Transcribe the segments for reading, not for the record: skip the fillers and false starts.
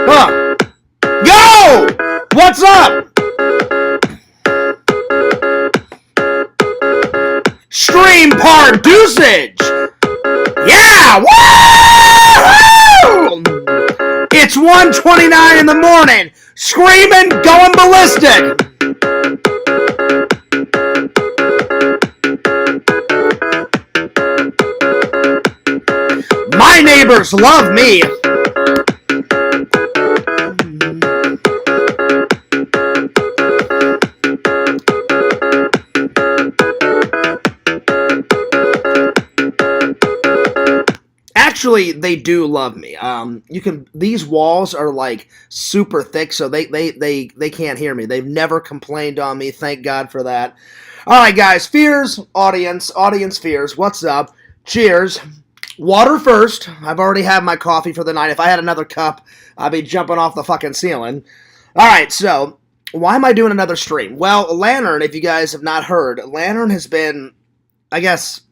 Huh. Yo! What's up? Stream part usage! Yeah! Woo! It's 1:29 in the morning. Screaming, going ballistic. My neighbors love me. Actually, they do love me. These walls are like super thick, so they can't hear me. They've never complained on me. Thank God for that. All right, guys, fears, audience fears. What's up? Cheers. Water first. I've already had my coffee for the night. If I had another cup, I'd be jumping off the fucking ceiling. All right, so why am I doing another stream? Well, Lantern, if you guys have not heard, Lantern has been, I guess,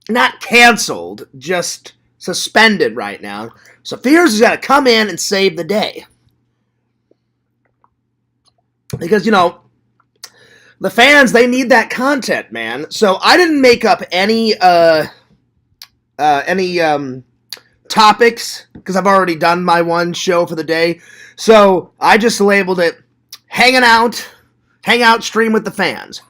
not canceled, just suspended right now. So Fears has got to come in and save the day. Because, you know, the fans, they need that content, man. So I didn't make up any topics, because I've already done my one show for the day. So I just labeled it Hangout Stream with the Fans.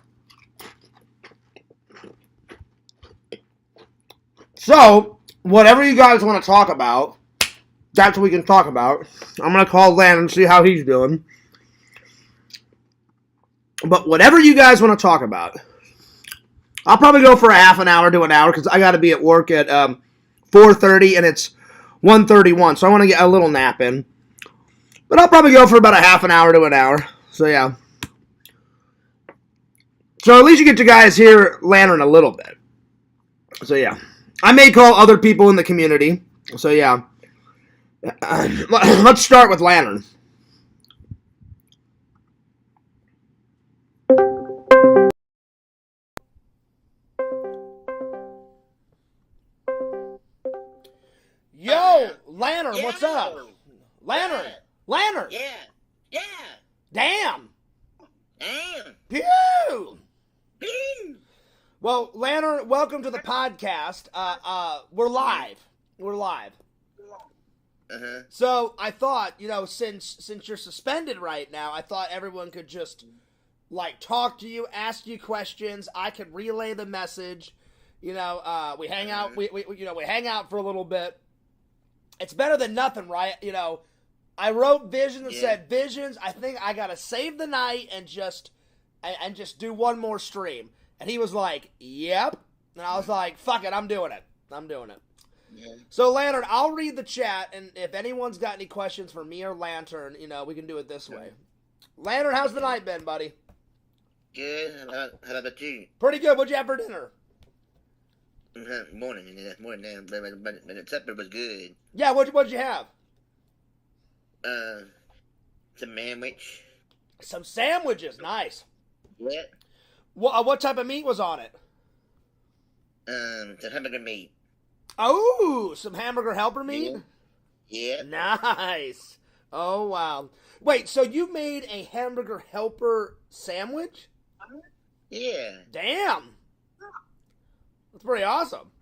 So, whatever you guys want to talk about, that's what we can talk about. I'm going to call Landon and see how he's doing. But whatever you guys want to talk about, I'll probably go for a half an hour to an hour, because I got to be at work at 4:30 and it's 1:31, so I want to get a little nap in. But I'll probably go for about a half an hour to an hour. So, yeah. So, at least you get to guys hear Lantern a little bit. So, yeah. I may call other people in the community. So, yeah. Let's start with Lantern. Yo, Lantern, Yeah. what's up? Lantern, Yeah. Lantern. Yeah. Yeah. Damn. Damn. Pew. Bing. Well, Lantern, welcome to the podcast. We're live. We're live. Uh-huh. So I thought, you know, since you're suspended right now, I thought everyone could just like talk to you, ask you questions. I could relay the message. You know, we hang out. We hang out for a little bit. It's better than nothing, right? You know, I wrote Visions and said, Visions, I think I gotta save the night and just do one more stream. And he was like, yep. And I was like, fuck it, I'm doing it. Yeah. So, Lantern, I'll read the chat, and if anyone's got any questions for me or Lantern, you know, we can do it this way. Lantern, how's the night been, buddy? Good. How about you? Pretty good. What'd you have for dinner? Morning. But the supper was good. Yeah, what'd you have? Some sandwich. Some sandwiches. Nice. Yeah. What type of meat was on it? Some hamburger meat. Oh, some hamburger helper meat? Yeah. Nice. Oh, wow. Wait, so you made a hamburger helper sandwich? Yeah. Damn. That's pretty awesome.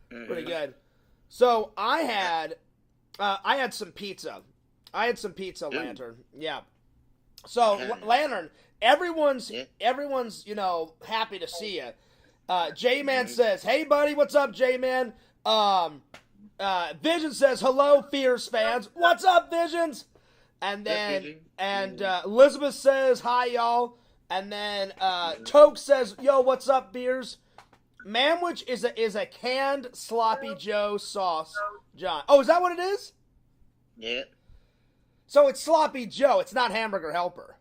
Mm-hmm. Pretty good. So I had some pizza. Lantern. Yeah. So Lantern, everyone's you know, happy to see you. J-Man says, "Hey buddy, what's up, J-Man?" Vision says, "Hello, Fierce fans. What's up, Visions?" And then Elizabeth says, "Hi, y'all." And then Toke says, "Yo, what's up, beers?" Manwich is a canned sloppy Joe sauce, John. Oh, is that what it is? Yeah. So it's sloppy Joe. It's not hamburger helper.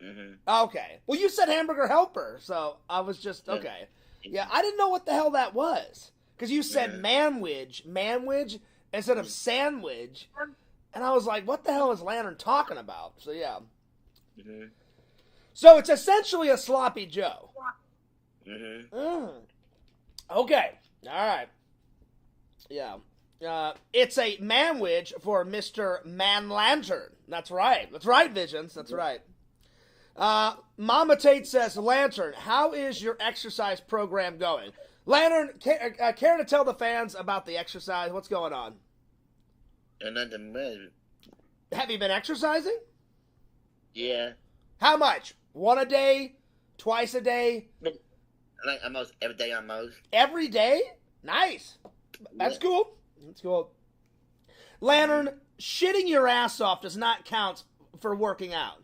Mm-hmm. Okay. Well, you said hamburger helper, so I was just okay. Yeah, I didn't know what the hell that was because you said manwich instead of sandwich, and I was like, what the hell is Lantern talking about? So yeah. Mm-hmm. So it's essentially a sloppy Joe. Mm-hmm. Okay. All right. Yeah. It's a manwich for Mr. Man Lantern. That's right. That's right, Visions. That's right. Mama Tate says, Lantern, how is your exercise program going? Lantern, care to tell the fans about the exercise? What's going on? Have you been exercising? Yeah. How much? 1 a day? Twice a day? Like almost every day, almost. Every day? Nice. That's cool. That's cool. Lantern, shitting your ass off does not count for working out.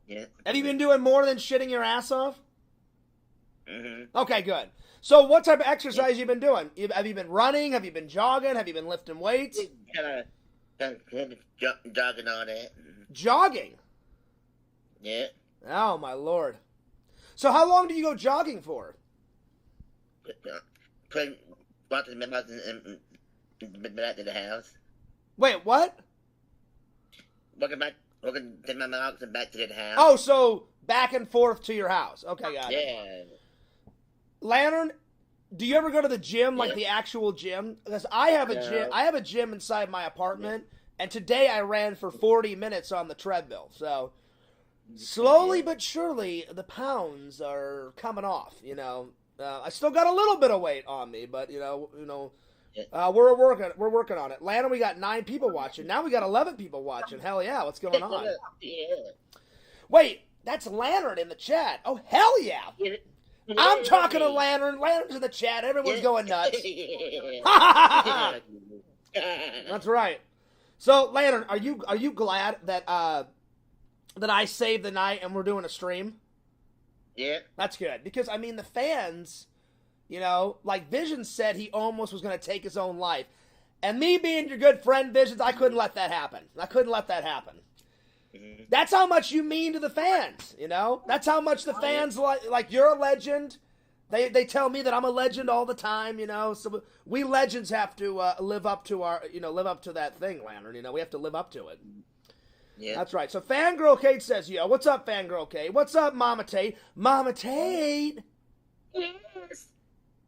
Yeah. Have you been doing more than shitting your ass off? Mm-hmm. Okay, good. So what type of exercise have you been doing? Have you been running? Have you been jogging? Have you been lifting weights? Kind of jogging all that. Jogging? Yeah. Oh, my Lord. So how long do you go jogging for? Putting walking the members back to the house. Wait, what? Walking to my house and back to the house. Oh, so back and forth to your house. Okay, got it. Yeah. Lantern, do you ever go to the gym, like the actual gym? Because I have a gym. I have a gym inside my apartment, and today I ran for 40 minutes on the treadmill. So slowly but surely, the pounds are coming off. You know, I still got a little bit of weight on me, but we're working on it. Lantern, we got 9 people watching. Now we got 11 people watching. Hell yeah, what's going on? Yeah. Wait, that's Lantern in the chat. Oh hell yeah. I'm talking to Lantern. Lantern's in the chat. Everyone's going nuts. That's right. So, Lantern, are you glad that that I saved the night and we're doing a stream? Yeah. That's good. Because, I mean, the fans, like Visions said he almost was going to take his own life. And me being your good friend, Visions, I couldn't let that happen. That's how much you mean to the fans, That's how much the fans like you're a legend. They tell me that I'm a legend all the time, So we legends have to live up to our, live up to that thing, Lantern. We have to live up to it. Yeah. That's right. So Fangirl Kate says, yo, what's up, Fangirl Kate? What's up, Mama Tate? Mama Tate? Yes.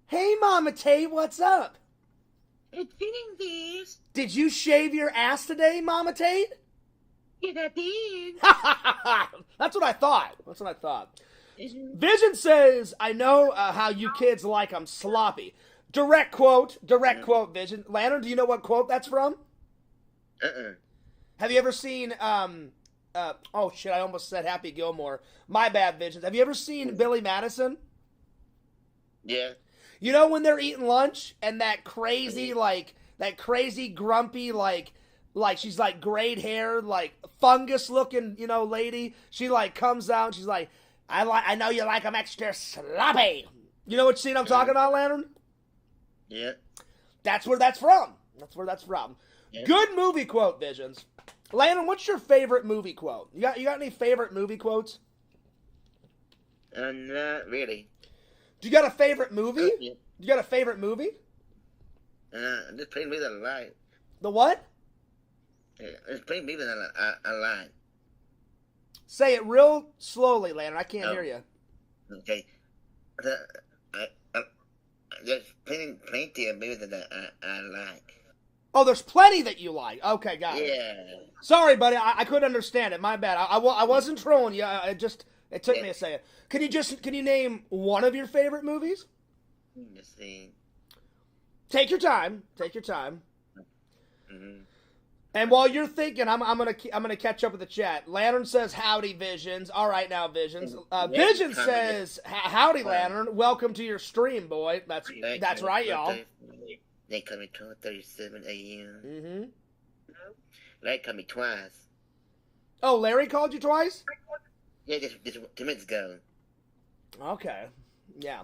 Hey, Mama Tate, what's up? It's fitting this. Did you shave your ass today, Mama Tate? Yeah, I did. That's what I thought. Vision says, I know how you kids like I'm sloppy. Direct quote, Vision. Lantern, do you know what quote that's from? Have you ever seen, oh shit, I almost said Happy Gilmore. My bad, Visions. Have you ever seen Billy Madison? Yeah. You know when they're eating lunch and that crazy grumpy, like she's like grayed hair, like fungus looking, lady. She like comes out and she's like, I know you like them extra sloppy. You know what scene I'm talking about, Lantern? Yeah. That's where that's from. Yeah. Good movie quote, Visions. Lantern, what's your favorite movie quote? You got any favorite movie quotes? Not really. Do you got a favorite movie? Yeah. You got a favorite movie? Just playing me a line. The what? It's playing me a line. Say it real slowly, Lantern. I can't hear you. Okay. There's plenty of movies that I like. Oh, there's plenty that you like. Okay, got it. Yeah. Sorry, buddy. I couldn't understand it. My bad. I wasn't trolling you. It took me a second. Can you name one of your favorite movies? Let's see. Take your time. Mm-hmm. And while you're thinking, I'm gonna catch up with the chat. Lantern says, "Howdy, Visions." All right, now Visions. Visions says, "Howdy, Lantern. Welcome to your stream, boy." That's right, y'all. They call me 12:37 a.m. Mm-hmm. Larry called me twice. Oh, Larry called you twice? Yeah, just 2 minutes ago. Okay. Yeah.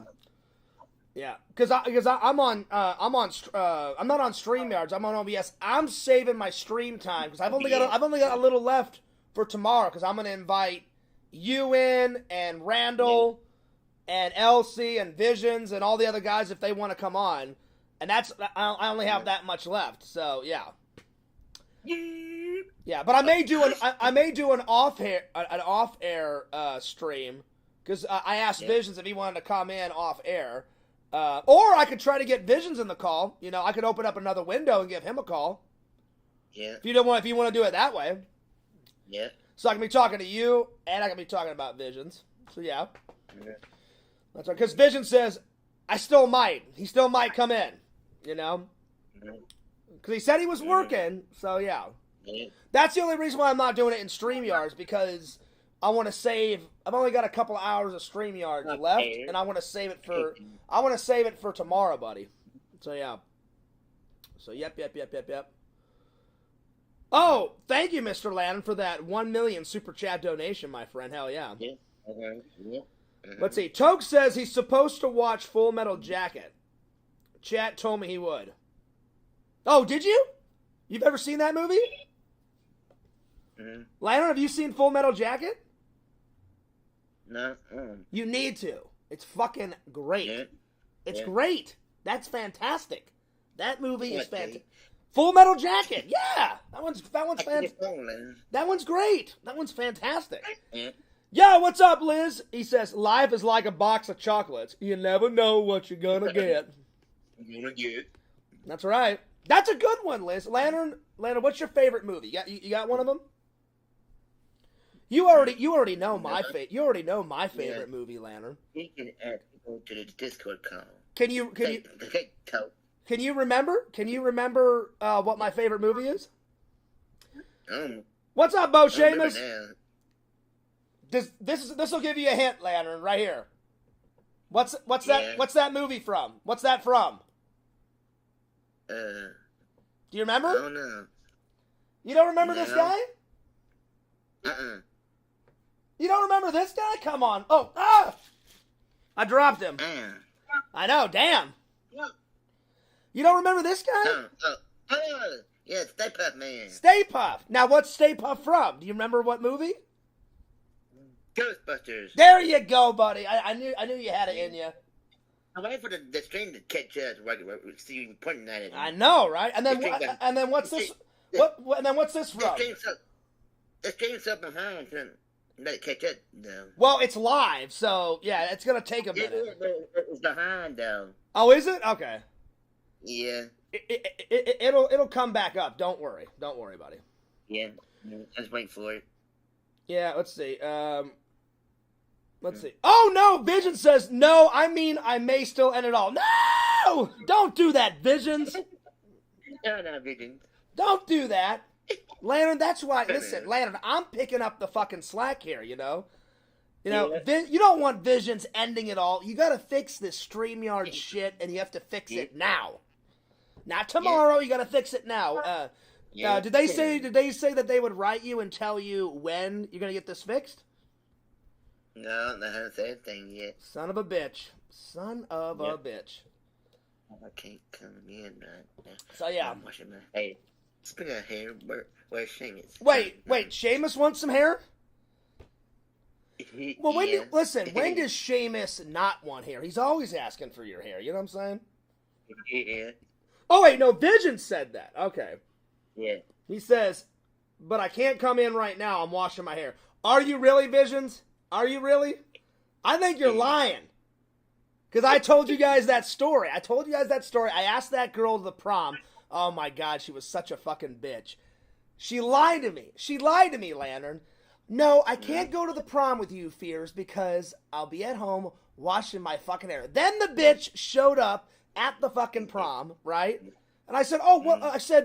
Because I'm not on StreamYards. I'm on OBS. I'm saving my stream time because I've only got a little left for tomorrow because I'm gonna invite you in and Randall and Elsie and Visions and all the other guys if they want to come on, and I only have that much left. So yeah. Yeah, but I may do an off air stream because I asked Visions if he wanted to come in off air. Or I could try to get Visions in the call. You know, I could open up another window and give him a call. Yeah. If you want to do it that way. Yeah. So I can be talking to you, and I can be talking about Visions. So yeah. That's right. Because Vision says, I still might. He still might come in. You know? Because he said he was working. So yeah. That's the only reason why I'm not doing it in StreamYards, because I want to save. I've only got a couple of hours of StreamYards left, and I want to save it for. I want to save it for tomorrow, buddy. So yeah. So yep. Oh, thank you, Mr. Lannon, for that 1 million super chat donation, my friend. Hell yeah. Let's see. Toke says he's supposed to watch Full Metal Jacket. Chat told me he would. Oh, did you? You've ever seen that movie? Lannon, have you seen Full Metal Jacket? No. You need to. It's fucking great. Yeah. It's great. That's fantastic. That movie is fantastic. Full Metal Jacket. Yeah. That one's fantastic. That one's great. That one's fantastic. Yo, what's up, Liz? He says, life is like a box of chocolates. You never know what you're gonna get. That's right. That's a good one, Liz. Lantern, what's your favorite movie? You got one of them? You already know my favorite movie, Lantern. You can add people to the Discord call. Can you remember what my favorite movie is? What's up, Bo Seamus? This will give you a hint, Lantern, right here. What's that movie from? What's that from? Do you remember? I don't know. You don't remember this guy? You don't remember this guy? Come on. I dropped him. I know, damn. You don't remember this guy? Yeah, Stay Puft Man. Stay Puft. Now, what's Stay Puft from? Do you remember what movie? Ghostbusters. There you go, buddy. I knew you had it in you. I'm waiting for the stream to catch us. See you pointing at it. I know, right? And then what's this? And then what's this from? The stream's up behind. Let it catch up, though. Well, it's live, so yeah, it's gonna take a minute. It's behind, though. Oh, is it? Okay. Yeah. It'll come back up. Don't worry, buddy. Yeah, just wait for it. Yeah, let's see. Let's see. Oh no, Vision says no. I mean, I may still end it all. No, don't do that, Visions. No, Visions. Don't do that, Lantern. That's why. Listen, Lantern, I'm picking up the fucking slack here. You know. You don't want Visions ending it all. You got to fix this StreamYard shit, and you have to fix it now. Not tomorrow. You got to fix it now. Did they say that they would write you and tell you when you're gonna get this fixed? No, they haven't said anything yet. Son of a bitch. A bitch. I can't come in right now. So yeah. I'm washing my hair. Speaking of hair, where's Seamus? Wait, Seamus wants some hair? Well, when does Seamus not want hair? He's always asking for your hair, you know what I'm saying? Yeah. Oh wait, no, Vision said that. Okay. Yeah. He says, but I can't come in right now, I'm washing my hair. Are you really, Visions? Are you really? I think you're lying. Because I told you guys that story. I asked that girl to the prom. Oh my God, she was such a fucking bitch. She lied to me, Lantern. No, I can't go to the prom with you, Fears, because I'll be at home washing my fucking hair. Then the bitch showed up at the fucking prom, right? And I said,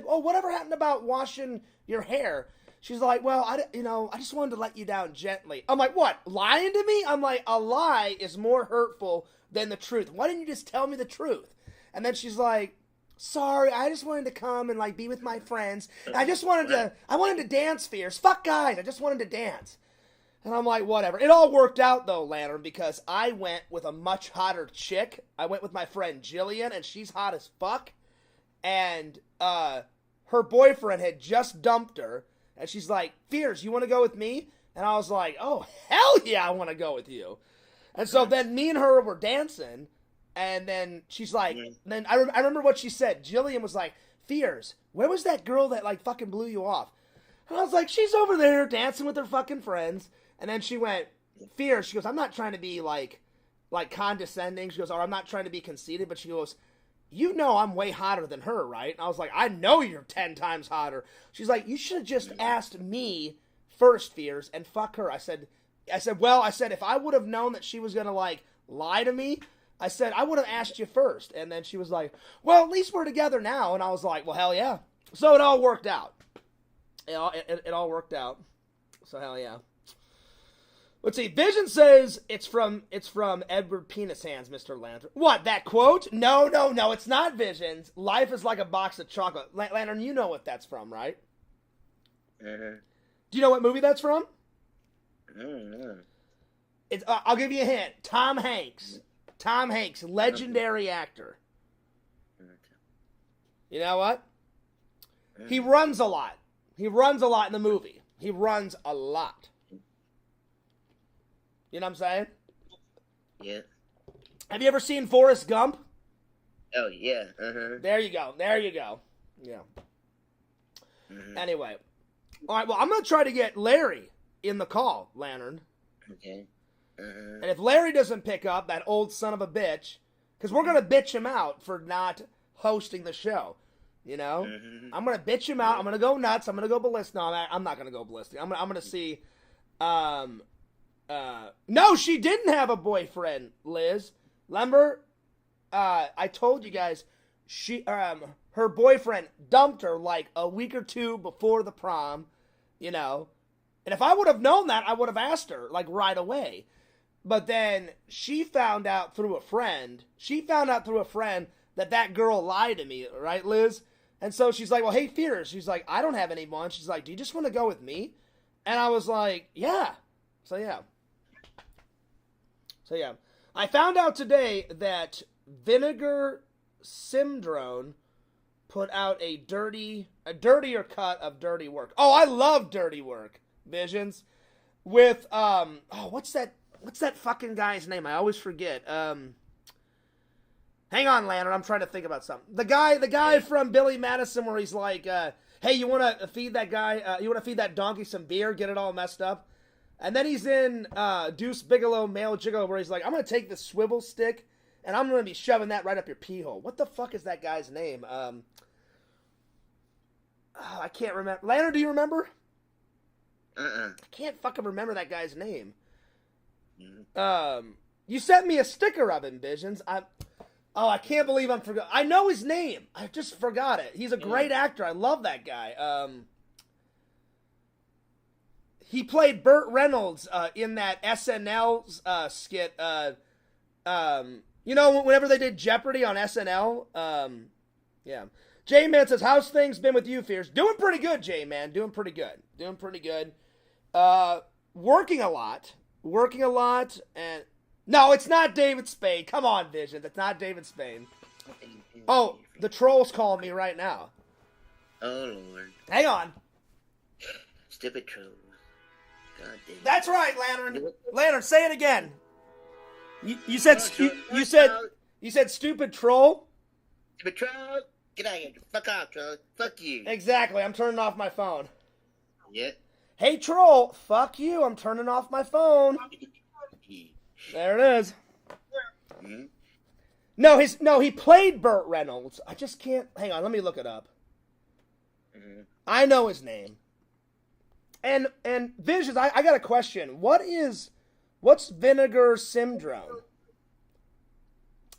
whatever happened about washing your hair? She's like, well, I just wanted to let you down gently. I'm like, what? Lying to me? I'm like, a lie is more hurtful than the truth. Why didn't you just tell me the truth? And then she's like, sorry, I just wanted to come and be with my friends. And I wanted to dance, Fierce. Fuck guys, I just wanted to dance. And I'm like, whatever. It all worked out though, Lantern, because I went with a much hotter chick. I went with my friend Jillian, and she's hot as fuck. And her boyfriend had just dumped her. And she's like, Fears, you want to go with me? And I was like, oh, hell yeah, I want to go with you. And so then me and her were dancing. And then she's like, then I remember what she said. Jillian was like, Fears, where was that girl that fucking blew you off? And I was like, she's over there dancing with her fucking friends. And then she went, Fears, she goes, I'm not trying to be like condescending. She goes, "Oh, I'm not trying to be conceited," but she goes, "You know I'm way hotter than her, right?" And I was like, "I know you're 10 times hotter." She's like, "You should have just asked me first, Fears, and fuck her." I said, if I would have known that she was gonna like lie to me, I said I would have asked you first. And then she was like, "Well, at least we're together now." And I was like, "Well, hell yeah." So it all worked out. It all worked out. So hell yeah. Let's see. Vision says it's from Edward Penis Hands, Mr. Lantern. What, that quote? No, it's not Vision's. Life is like a box of chocolate. Lantern, you know what that's from, right? Mm-hmm. Do you know what movie that's from? Mm-hmm. It's. I'll give you a hint. Tom Hanks. Tom Hanks, legendary actor. You know what? He runs a lot. He runs a lot in the movie. He runs a lot. You know what I'm saying? Yeah. Have you ever seen Forrest Gump? Oh, yeah. Uh-huh. There you go. Yeah. Mm-hmm. Anyway. All right, well, I'm going to try to get Larry in the call, Lantern. Okay. Uh-huh. And if Larry doesn't pick up, that old son of a bitch, because we're going to bitch him out for not hosting the show. You know? Mm-hmm. I'm going to bitch him out. I'm going to go nuts. I'm going to go ballistic. No, I'm not going to go ballistic. I'm going to see... no, she didn't have a boyfriend, Liz. Remember? I told you guys, her boyfriend dumped her like a week or two before the prom, you know. And if I would have known that, I would have asked her, like, right away. But then she found out through a friend. That girl lied to me, right, Liz? And so she's like, "Well, hey, Fears." She's like, "I don't have anyone." She's like, "Do you just want to go with me?" And I was like, "Yeah." So yeah. I found out today that Vinegar Simdrone put out a dirtier cut of Dirty Work. Oh, I love Dirty Work, Visions. With what's that fucking guy's name? I always forget. Hang on, Lantern, I'm trying to think about something. The guy from Billy Madison, where he's like, "Hey, you want to feed that guy? You want to feed that donkey some beer? Get it all messed up." And then he's in Deuce Bigelow, Male Gigolo, where he's like, "I'm going to take this swivel stick, and I'm going to be shoving that right up your pee hole." What the fuck is that guy's name? I can't remember. Lantern, do you remember? I can't fucking remember that guy's name. You sent me a sticker of him, Visions. I can't believe I'm forgot. I know his name. I just forgot it. He's a great actor. I love that guy. He played Burt Reynolds in that SNL skit. You know, whenever they did Jeopardy on SNL. Yeah. J-Man says, "How's things been with you, Fears?" Doing pretty good, J-Man. Doing pretty good. Working a lot. And no, it's not David Spade. Come on, Vision. That's not David Spade. Oh, the troll's calling me right now. Oh, Lord. Hang on. Stupid trolls. God damn. That's right, Lantern. Lantern, say it again. You said stupid troll? Stupid troll? Get out of here. Fuck off, troll. Fuck you. Exactly. I'm turning off my phone. Yeah. Hey, troll. Fuck you. I'm turning off my phone. There it is. Mm-hmm. No, he played Burt Reynolds. I just can't. Hang on, let me look it up. Mm-hmm. I know his name. And Visions, I got a question. What's Vinegar Simdrone?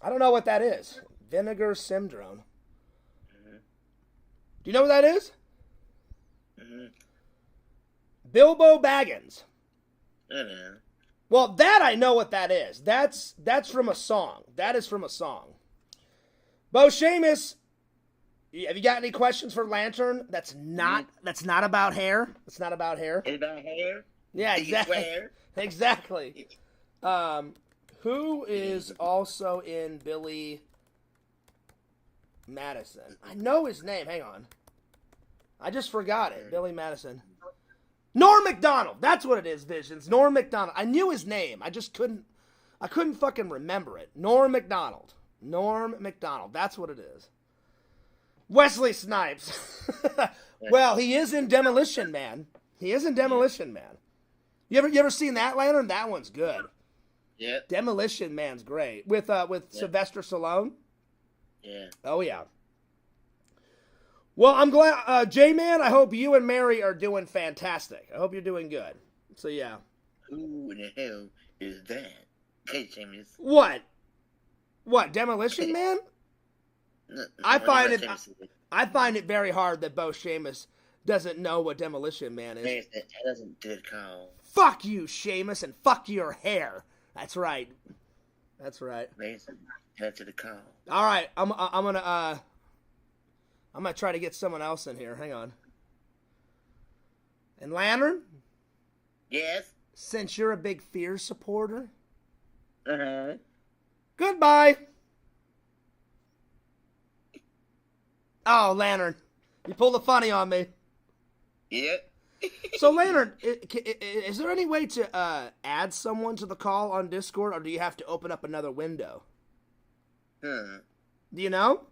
I don't know what that is. Vinegar Simdrone. Mm-hmm. Do you know what that is? Mm-hmm. Bilbo Baggins. I don't know. Well, that I know what that is. That's from a song. That is from a song. Bo Seamus, have you got any questions for Lantern? That's not about hair. It's not about hair. It's about hair? Yeah, Do you exactly. swear? Exactly. Who is also in Billy Madison? I know his name. Hang on. I just forgot it. Billy Madison. Norm Macdonald. That's what it is, Visions. Norm Macdonald. I knew his name. I couldn't fucking remember it. Norm Macdonald. That's what it is. Wesley Snipes. Well, he is in Demolition Man. You ever seen that, Lantern? That one's good. Yep. Demolition Man's great with Sylvester Stallone. Yeah. Oh yeah. Well, I'm glad, J-Man. I hope you and Mary are doing fantastic. I hope you're doing good. So yeah. Who in the hell is that? Okay, James. What? What? Demolition Man? No, I find it. James. I find it very hard that Bo Sheamus doesn't know what Demolition Man is. James, that doesn't do it call. Fuck you, Sheamus, and fuck your hair. That's right. That's right. James, that's the call. All right, I'm gonna try to get someone else in here. Hang on. And Lantern, Yes. since you're a big Fear supporter, Uh-huh. goodbye. Oh, Lantern, you pulled a funny on me. Yep. So, Lantern, is there any way to add someone to the call on Discord, or do you have to open up another window? Huh. Do you know?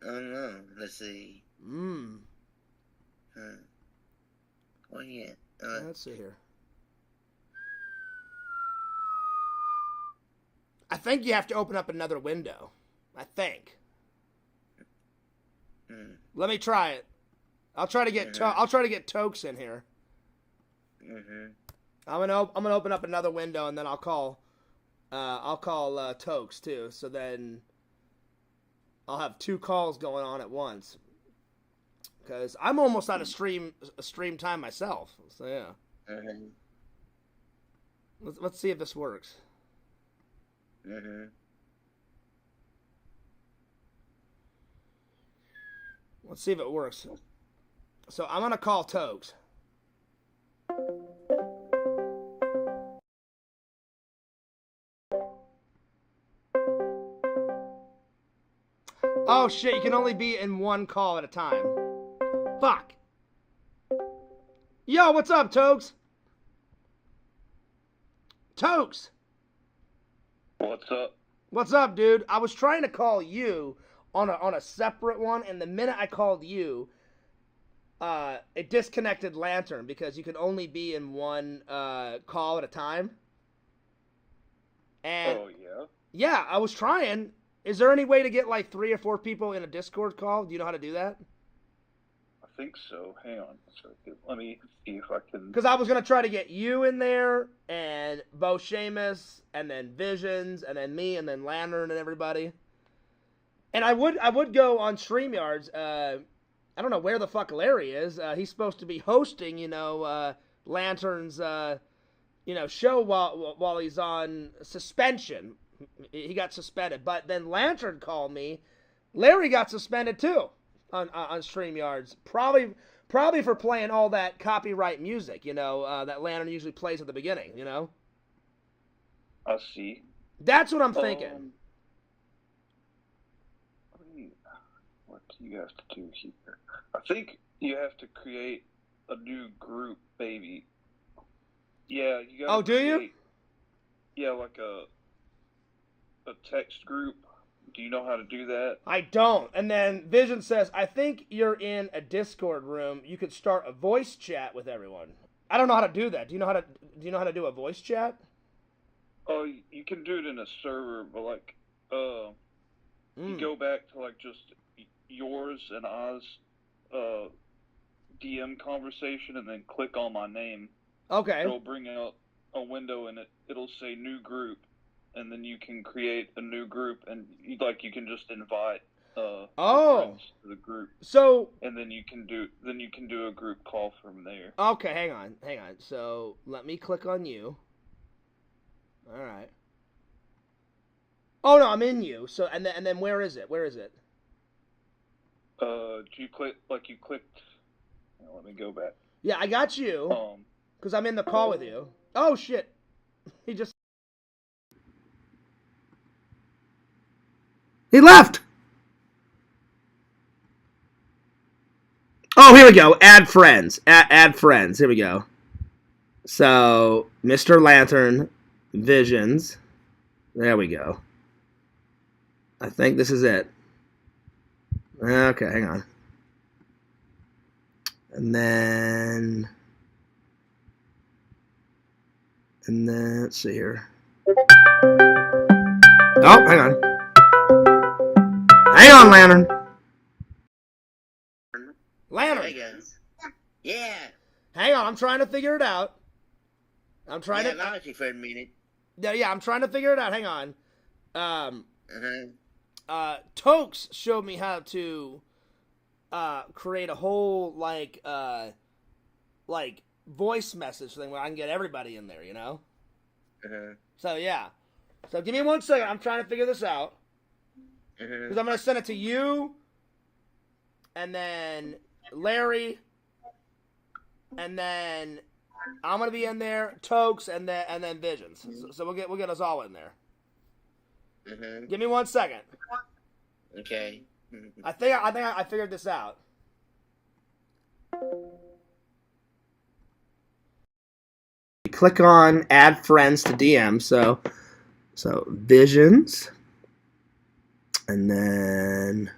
I don't know. Let's see. Huh. Oh, yeah. Let's see here. I think you have to open up another window. I think. Let me try it. I'll try to get Tokes in here. I'm gonna open up another window and then I'll call Tokes too. So then I'll have two calls going on at once. Because I'm almost out of stream time myself. So yeah. Let's see if this works. Let's see if it works. So I'm gonna call Tokes. Oh shit, you can only be in one call at a time. Fuck. Yo, what's up, Tokes? Tokes! What's up? What's up, dude? I was trying to call you on a separate one, and the minute I called you, it disconnected Lantern because you can only be in one call at a time. And Oh, yeah? yeah, I was trying. Is there any way to get like 3 or 4 people in a Discord call? Do you know how to do that? I think so. Hang on. Let me see if I can. Because I was going to try to get you in there, and Bo Sheamus, and then Visions, and then me, and then Lantern, and everybody. And I would go on StreamYards. I don't know where the fuck Larry is. He's supposed to be hosting, Lantern's, show while he's on suspension. He got suspended. But then Lantern called me. Larry got suspended too on StreamYards. Probably for playing all that copyright music, that Lantern usually plays at the beginning, I see. That's what I'm thinking. What do you have to do here? I think you have to create a new group, baby. Yeah, you got. Oh, do you? Yeah, like a text group. Do you know how to do that? I don't. And then Vision says, I think you're in a Discord room. You could start a voice chat with everyone. I don't know how to do that. Do you know how to do a voice chat? Oh, you can do it in a server, but you go back to like just yours and Oz DM conversation, and then click on my name. Okay. It'll bring up a window, and it'll say new group, and then you can create a new group, and you can just invite friends to the group. So and then you can do a group call from there. Okay, hang on. So let me click on you. All right. Oh no, I'm in you. So and then where is it? You clicked. Let me go back. Yeah, I got you. Because I'm in the call with you. Oh shit. He left. Oh, here we go. Add friends. Add friends. Here we go. So, Mr. Lantern, Visions. There we go. I think this is it. Okay, hang on. And then let's see here. Oh, hang on. Hang on, Lantern. Lantern. There you go. Yeah. Hang on, I'm trying to figure it out. I'm trying Yeah, to. lost you for a minute. Yeah, I'm trying to figure it out. Hang on. Uh-huh. Tokes showed me how to create a whole like voice message thing where I can get everybody in there, you know? Uh-huh. So yeah. So give me 1 second. I'm trying to figure this out. Because I'm gonna send it to you, and then Larry, and then I'm gonna be in there, Tokes, and then Visions. So we'll get us all in there. Give me 1 second. Okay. I think I figured this out. Click on add friends to DM. So Visions, and then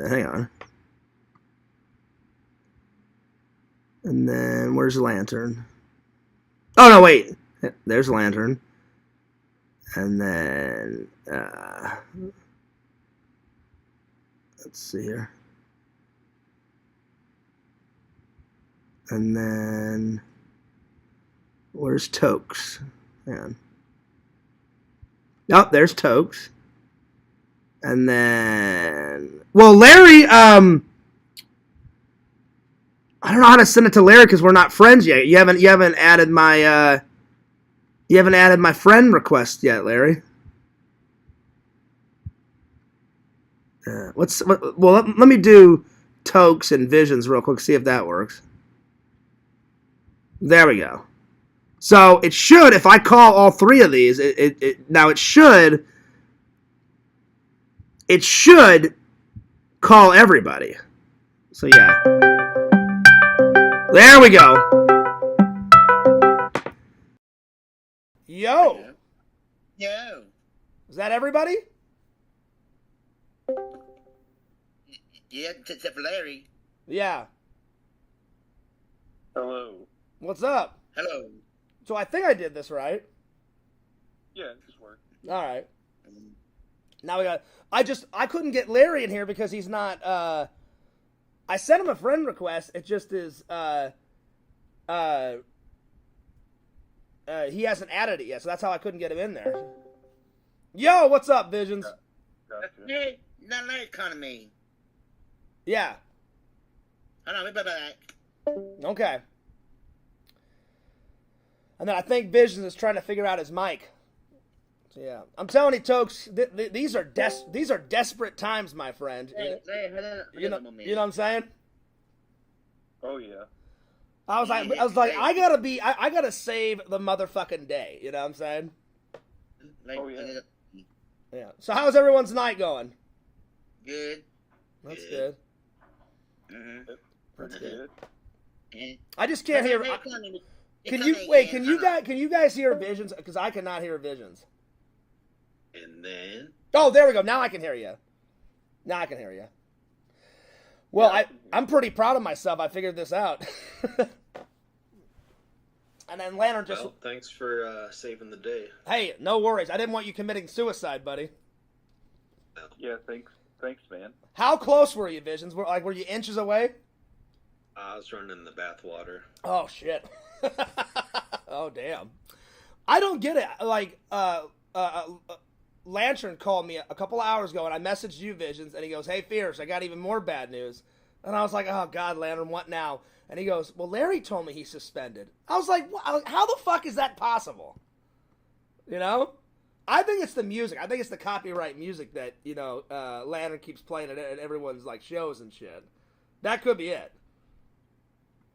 hang on, and then where's Lantern? Oh no, wait. There's Lantern, and then let's see here. And then where's Tokes? Hang on. Oh, there's Tokes. And then Larry, I don't know how to send it to Larry because we're not friends yet. You haven't added my friend request yet, Larry. Let me do Tokes and Visions real quick, see if that works. There we go. So it should, if I call all three of these, it should call everybody. So yeah. There we go. Yo. Yo. Is that everybody? Yeah, except for Larry. Yeah. Hello. What's up? Hello. So I think I did this right. Yeah, it just worked. All right. Now we got. I couldn't get Larry in here because he's not. I sent him a friend request. It just is. He hasn't added it yet, so that's how I couldn't get him in there. Yo, what's up, Visions? Gotcha. Hey, not Larry calling me. Yeah. Hold on, we'll be back. Okay. And then I think Visions is trying to figure out his mic. So yeah, I'm telling you, Tokes, these are desperate times, my friend. Hey, Larry, hold on. You know what I'm saying? Oh yeah. I was like, I gotta save the motherfucking day. You know what I'm saying? Oh yeah. Yeah. So how's everyone's night going? Good. That's good. Mm-hmm. That's good. Mm-hmm. I just can't hear. Can you guys hear Visions? Because I cannot hear Visions. And then. Oh, there we go. Now I can hear you. Now I can hear you. Well, I'm pretty proud of myself. I figured this out. And then Lantern just. Well, thanks for saving the day. Hey, no worries. I didn't want you committing suicide, buddy. Yeah, thanks, man. How close were you, Visions? Were you inches away? I was running in the bathwater. Oh shit. Oh damn. I don't get it. Like, Lantern called me a couple hours ago, and I messaged you, Visions, and he goes, "Hey, Fierce, I got even more bad news." And I was like, "Oh God, Lantern, what now?" And he goes, "Well, Larry told me he's suspended." I was like, "How the fuck is that possible?" You know? I think it's the music. I think it's the copyright music that, you know, Lantern keeps playing at everyone's like shows and shit. That could be it.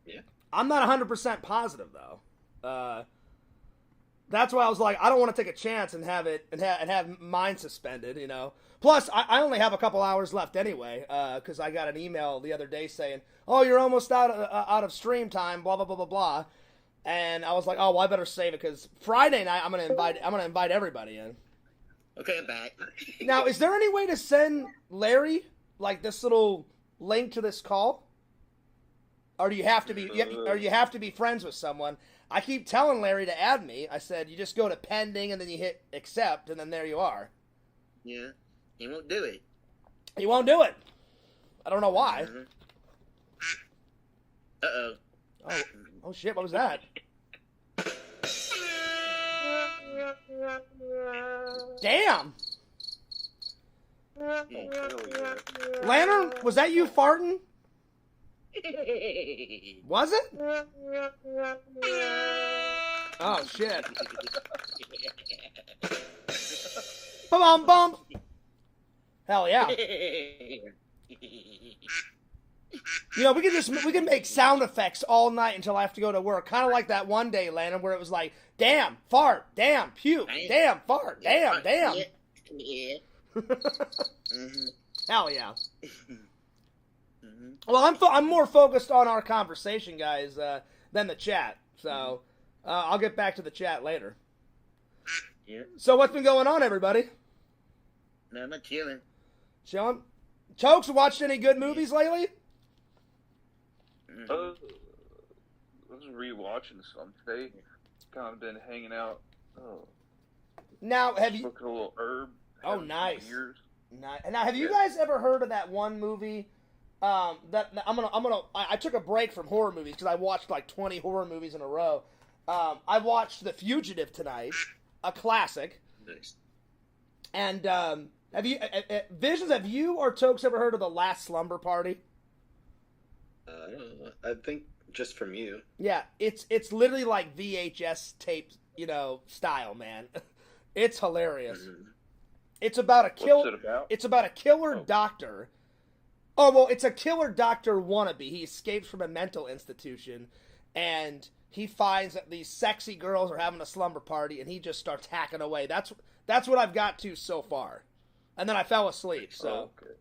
Yeah. I'm not 100% positive though. That's why I was like, I don't want to take a chance and have it and have mine suspended, you know. Plus, I only have a couple hours left anyway, because I got an email the other day saying, "Oh, you're almost out of stream time," blah blah blah blah blah. And I was like, "Oh, well, I better save it because Friday night I'm gonna invite everybody in." Okay, I'm back. Now, is there any way to send Larry like this little link to this call, or do you have to be friends with someone? I keep telling Larry to add me. I said, you just go to pending and then you hit accept, and then there you are. Yeah. He won't do it. He won't do it. I don't know why. Mhm. Uh-oh. Oh shit, what was that? Damn! Oh, hell yeah. Lantern, was that you farting? Was it? Oh shit. Bum bum. Hell yeah. You know, we can make sound effects all night until I have to go to work. Kind of like that one day, Landon, where it was like, damn, fart, damn, puke, damn, fart, damn, damn. Yeah. Hell yeah. Well, I'm more focused on our conversation, guys, than the chat. So I'll get back to the chat later. Yeah. So what's been going on, everybody? No, I'm not chilling. Chilling? Chokes, watched any good movies lately? I was rewatching some today. Kind of been hanging out. Now, have you... Smoking a little herb. Oh, having some nice. beers. Now, have you guys ever heard of that one movie? I took a break from horror movies because I watched like 20 horror movies in a row. I watched The Fugitive tonight, a classic. Nice. And have you, Visions? Have you or Tokes ever heard of The Last Slumber Party? I don't know. I think just from you. Yeah, it's literally like VHS tape, style, man. It's hilarious. Mm-hmm. It's about a What's it about? It's about a killer doctor. Oh, well, it's a killer doctor wannabe. He escapes from a mental institution, and he finds that these sexy girls are having a slumber party, and he just starts hacking away. That's what I've got to so far. And then I fell asleep. So, Oh, okay.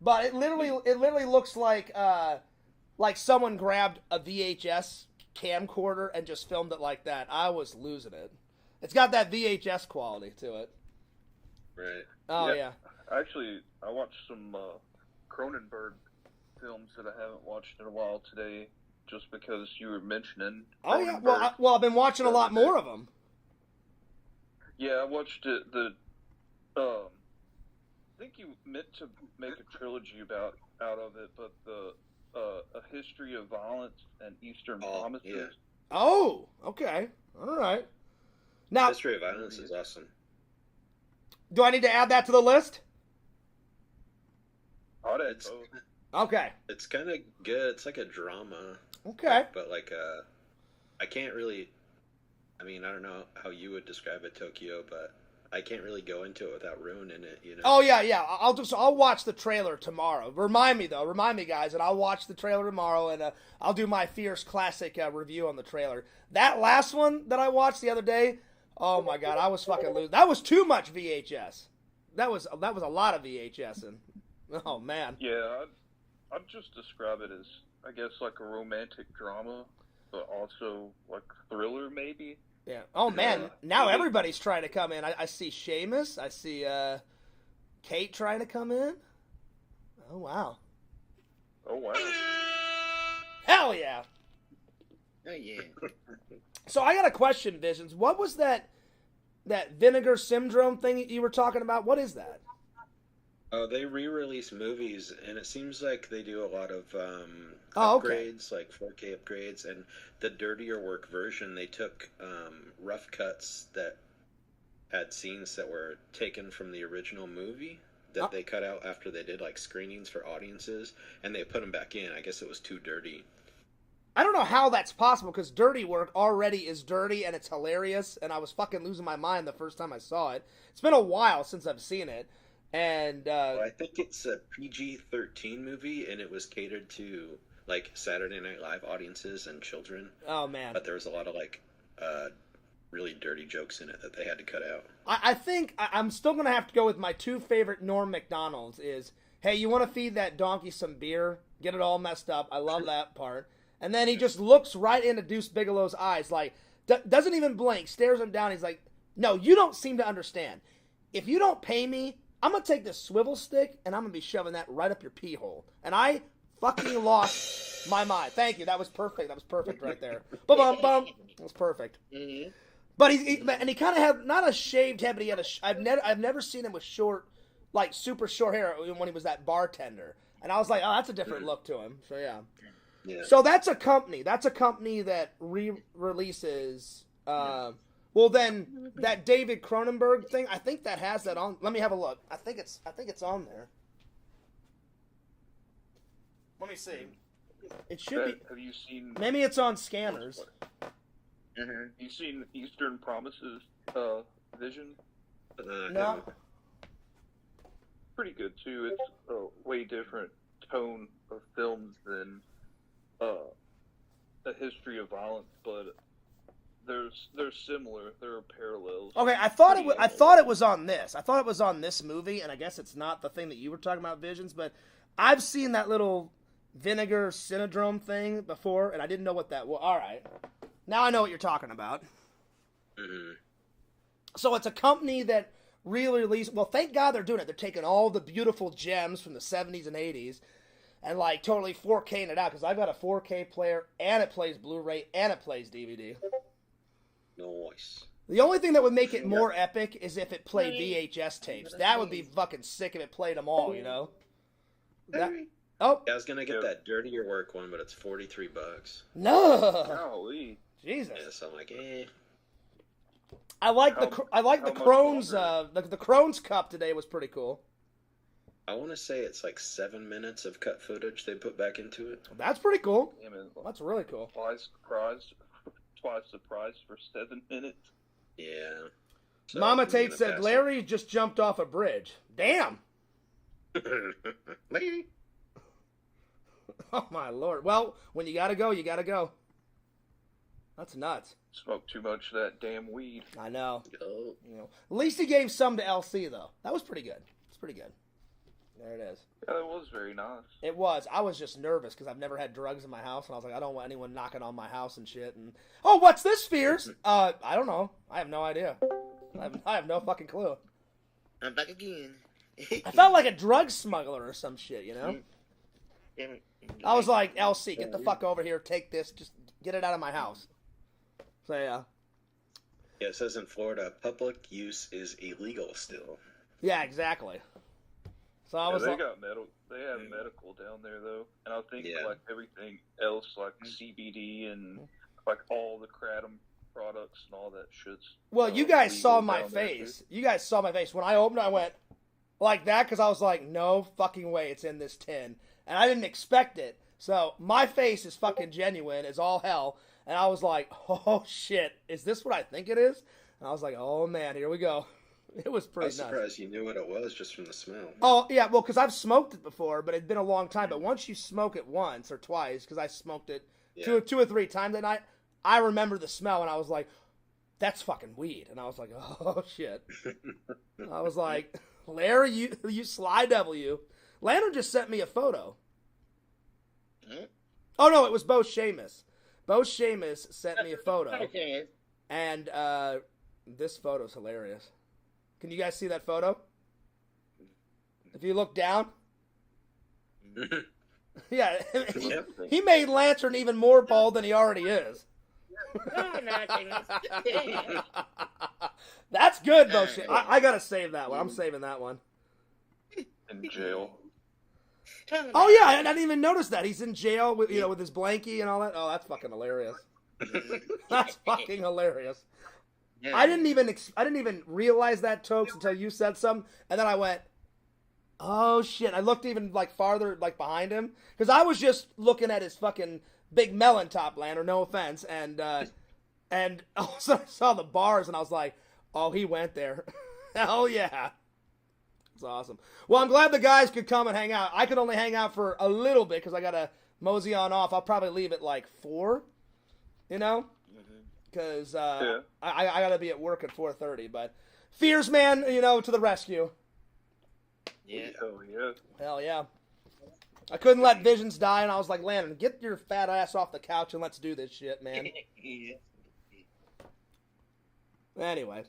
but it literally looks like someone grabbed a VHS camcorder and just filmed it like that. I was losing it. It's got that VHS quality to it. Right. Oh yeah. Actually, I watched some Cronenberg films that I haven't watched in a while today, just because you were mentioning. Oh yeah. Cronenberg. Well, I've been watching a lot more of them. Yeah, I watched it. I think you meant to make a trilogy out of it, but A History of Violence and Eastern Promises. Yeah. Oh, okay. All right. Now, History of Violence is awesome. do I need to add that to the list? I'd add It's, both. Okay. it's kind of good. It's like a drama. Okay. But like, I can't really. I mean, I don't know how you would describe it, Tokyo, but I can't really go into it without ruining it. Oh yeah. I'll watch the trailer tomorrow. Remind me guys, and I'll watch the trailer tomorrow, and I'll do my fierce classic review on the trailer. That last one that I watched the other day, oh my god, I was fucking losing. That was too much VHS. That was a lot of VHS, and oh man. Yeah, I'd just describe it as, I guess, like a romantic drama, but also like thriller, maybe. Yeah. Oh man, now everybody's trying to come in. I see Seamus. I see Kate trying to come in. Oh wow. Oh wow. Hell yeah. Oh, yeah. So I got a question, Visions. What was that vinegar syndrome thing you were talking about? What is that? Oh, they re-release movies, and it seems like they do a lot of Oh, okay. upgrades, like 4K upgrades, and the dirtier work version, they took rough cuts that had scenes that were taken from the original movie that they cut out after they did like screenings for audiences, and they put them back in. I guess it was too dirty. I don't know how that's possible, because dirty work already is dirty, and it's hilarious, and I was fucking losing my mind the first time I saw it. It's been a while since I've seen it, and... Well, I think it's a PG-13 movie, and it was catered to, like, Saturday Night Live audiences and children. Oh, man. But there was a lot of, like, really dirty jokes in it that they had to cut out. I think I'm still going to have to go with my two favorite Norm MacDonald's is, hey, you want to feed that donkey some beer? Get it all messed up. I love that part. And then he just looks right into Deuce Bigelow's eyes, like, doesn't even blink, stares him down. He's like, no, you don't seem to understand. If you don't pay me, I'm going to take this swivel stick and I'm going to be shoving that right up your pee hole. And I fucking lost My mind. Thank you. That was perfect. That was perfect right there. Bum bum. That was perfect. Mm-hmm. But he kind of had not a shaved head, but he had I've never seen him with short, like super short hair when he was that bartender. And I was like, oh, that's a different look to him. So yeah. Yeah. So that's a company. That's a company that re-releases. Well, then that David Cronenberg thing. I think that has that on. Let me have a look. I think it's on there. Let me see. It should be. Have you seen? Maybe it's on Scanners. Mm-hmm. You seen Eastern Promises Vision? No. Pretty good too. It's a way different tone of films than A History of Violence, but they're similar. There are parallels. Okay, I thought it was on this. I thought it was on this movie, and I guess it's not the thing that you were talking about, Visions. But I've seen that little vinegar syndrome thing before, and I didn't know what that was. All right, now I know what you're talking about. Mm-hmm. So it's a company that really released. Well, thank God they're doing it. They're taking all the beautiful gems from the 70s and 80s. And, like, totally 4K'ing it out, because I've got a 4K player, and it plays Blu-ray, and it plays DVD. Nice. The only thing that would make it more epic is if it played VHS tapes. That would be fucking sick if it played them all, you know? Oh. Yeah, I was going to get that Dirtier Work one, but it's $43. No! Golly. Jesus. Yeah, so I'm like, eh. I like the Crohn's, the Crohn's Cup today was pretty cool. I want to say it's like 7 minutes of cut footage they put back into it. That's pretty cool. Yeah, man, That's really cool. Twice surprised for 7 minutes. Yeah. So, Mama Tate said Larry just jumped off a bridge. Damn. Larry. Oh my lord. Well, when you gotta go, you gotta go. That's nuts. Smoked too much of that damn weed. I know. Oh. You know. At least he gave some to LC though. That was pretty good. It's pretty good. There it is. Yeah, that was very nice. It was. I was just nervous because I've never had drugs in my house, and I was like, I don't want anyone knocking on my house and shit. And oh, what's this, Fears? I don't know. I have no idea. I have no fucking clue. I'm back again. I felt like a drug smuggler or some shit, you know? I was like, LC, get the fuck over here, take this, just get it out of my house. So, yeah. Yeah, it says in Florida, public use is illegal still. Yeah, exactly. So I was they like, got they have medical down there though, and I think Yeah. like everything else, like CBD and like all the kratom products and all that shit's. well, you guys legal saw my down there, face. too. You guys saw my face. When I opened it, I went like that because I was like, no fucking way it's in this tin. And I didn't expect it. So my face is fucking genuine as all hell. And I was like, oh shit, is this what I think it is? And I was like, oh man, here we go. It was I pretty was nuts. surprised you knew what it was just from the smell. Oh, yeah, well, because I've smoked it before, but it'd been a long time. But once you smoke it once or twice, because I smoked it Yeah. two or 3 times that night, I remember the smell, and I was like, that's fucking weed. And I was like, oh, shit. I was like, Larry, you sly W. Landon just sent me a photo. Oh, no, it was Bo Seamus. Bo Seamus sent me a photo. And this photo's hilarious. Can you guys see that photo? If you look down. Yeah. He made Lantern even more bald than he already is. That's good, though. I gotta save that one. I'm saving that one. In jail. Oh, yeah, I didn't even notice that. He's in jail with, with his blankie and all that. Oh, that's fucking hilarious. That's fucking hilarious. I didn't even realize that, Tokes, until you said something, and then I went, oh shit. I looked even farther behind him because I was just looking at his fucking big melon top, Lantern, no offense, and all of a sudden I saw the bars and I was like, oh, he went there. Hell yeah. It's awesome. Well, I'm glad the guys could come and hang out. I could only hang out for a little bit because I gotta mosey on off. I'll probably leave at 4, because I gotta be at work at 4:30. But Fears, man, to the rescue. Yeah. Oh yeah. Hell yeah. I couldn't let Visions die, and I was like, Landon, get your fat ass off the couch and let's do this shit, man. Anyway.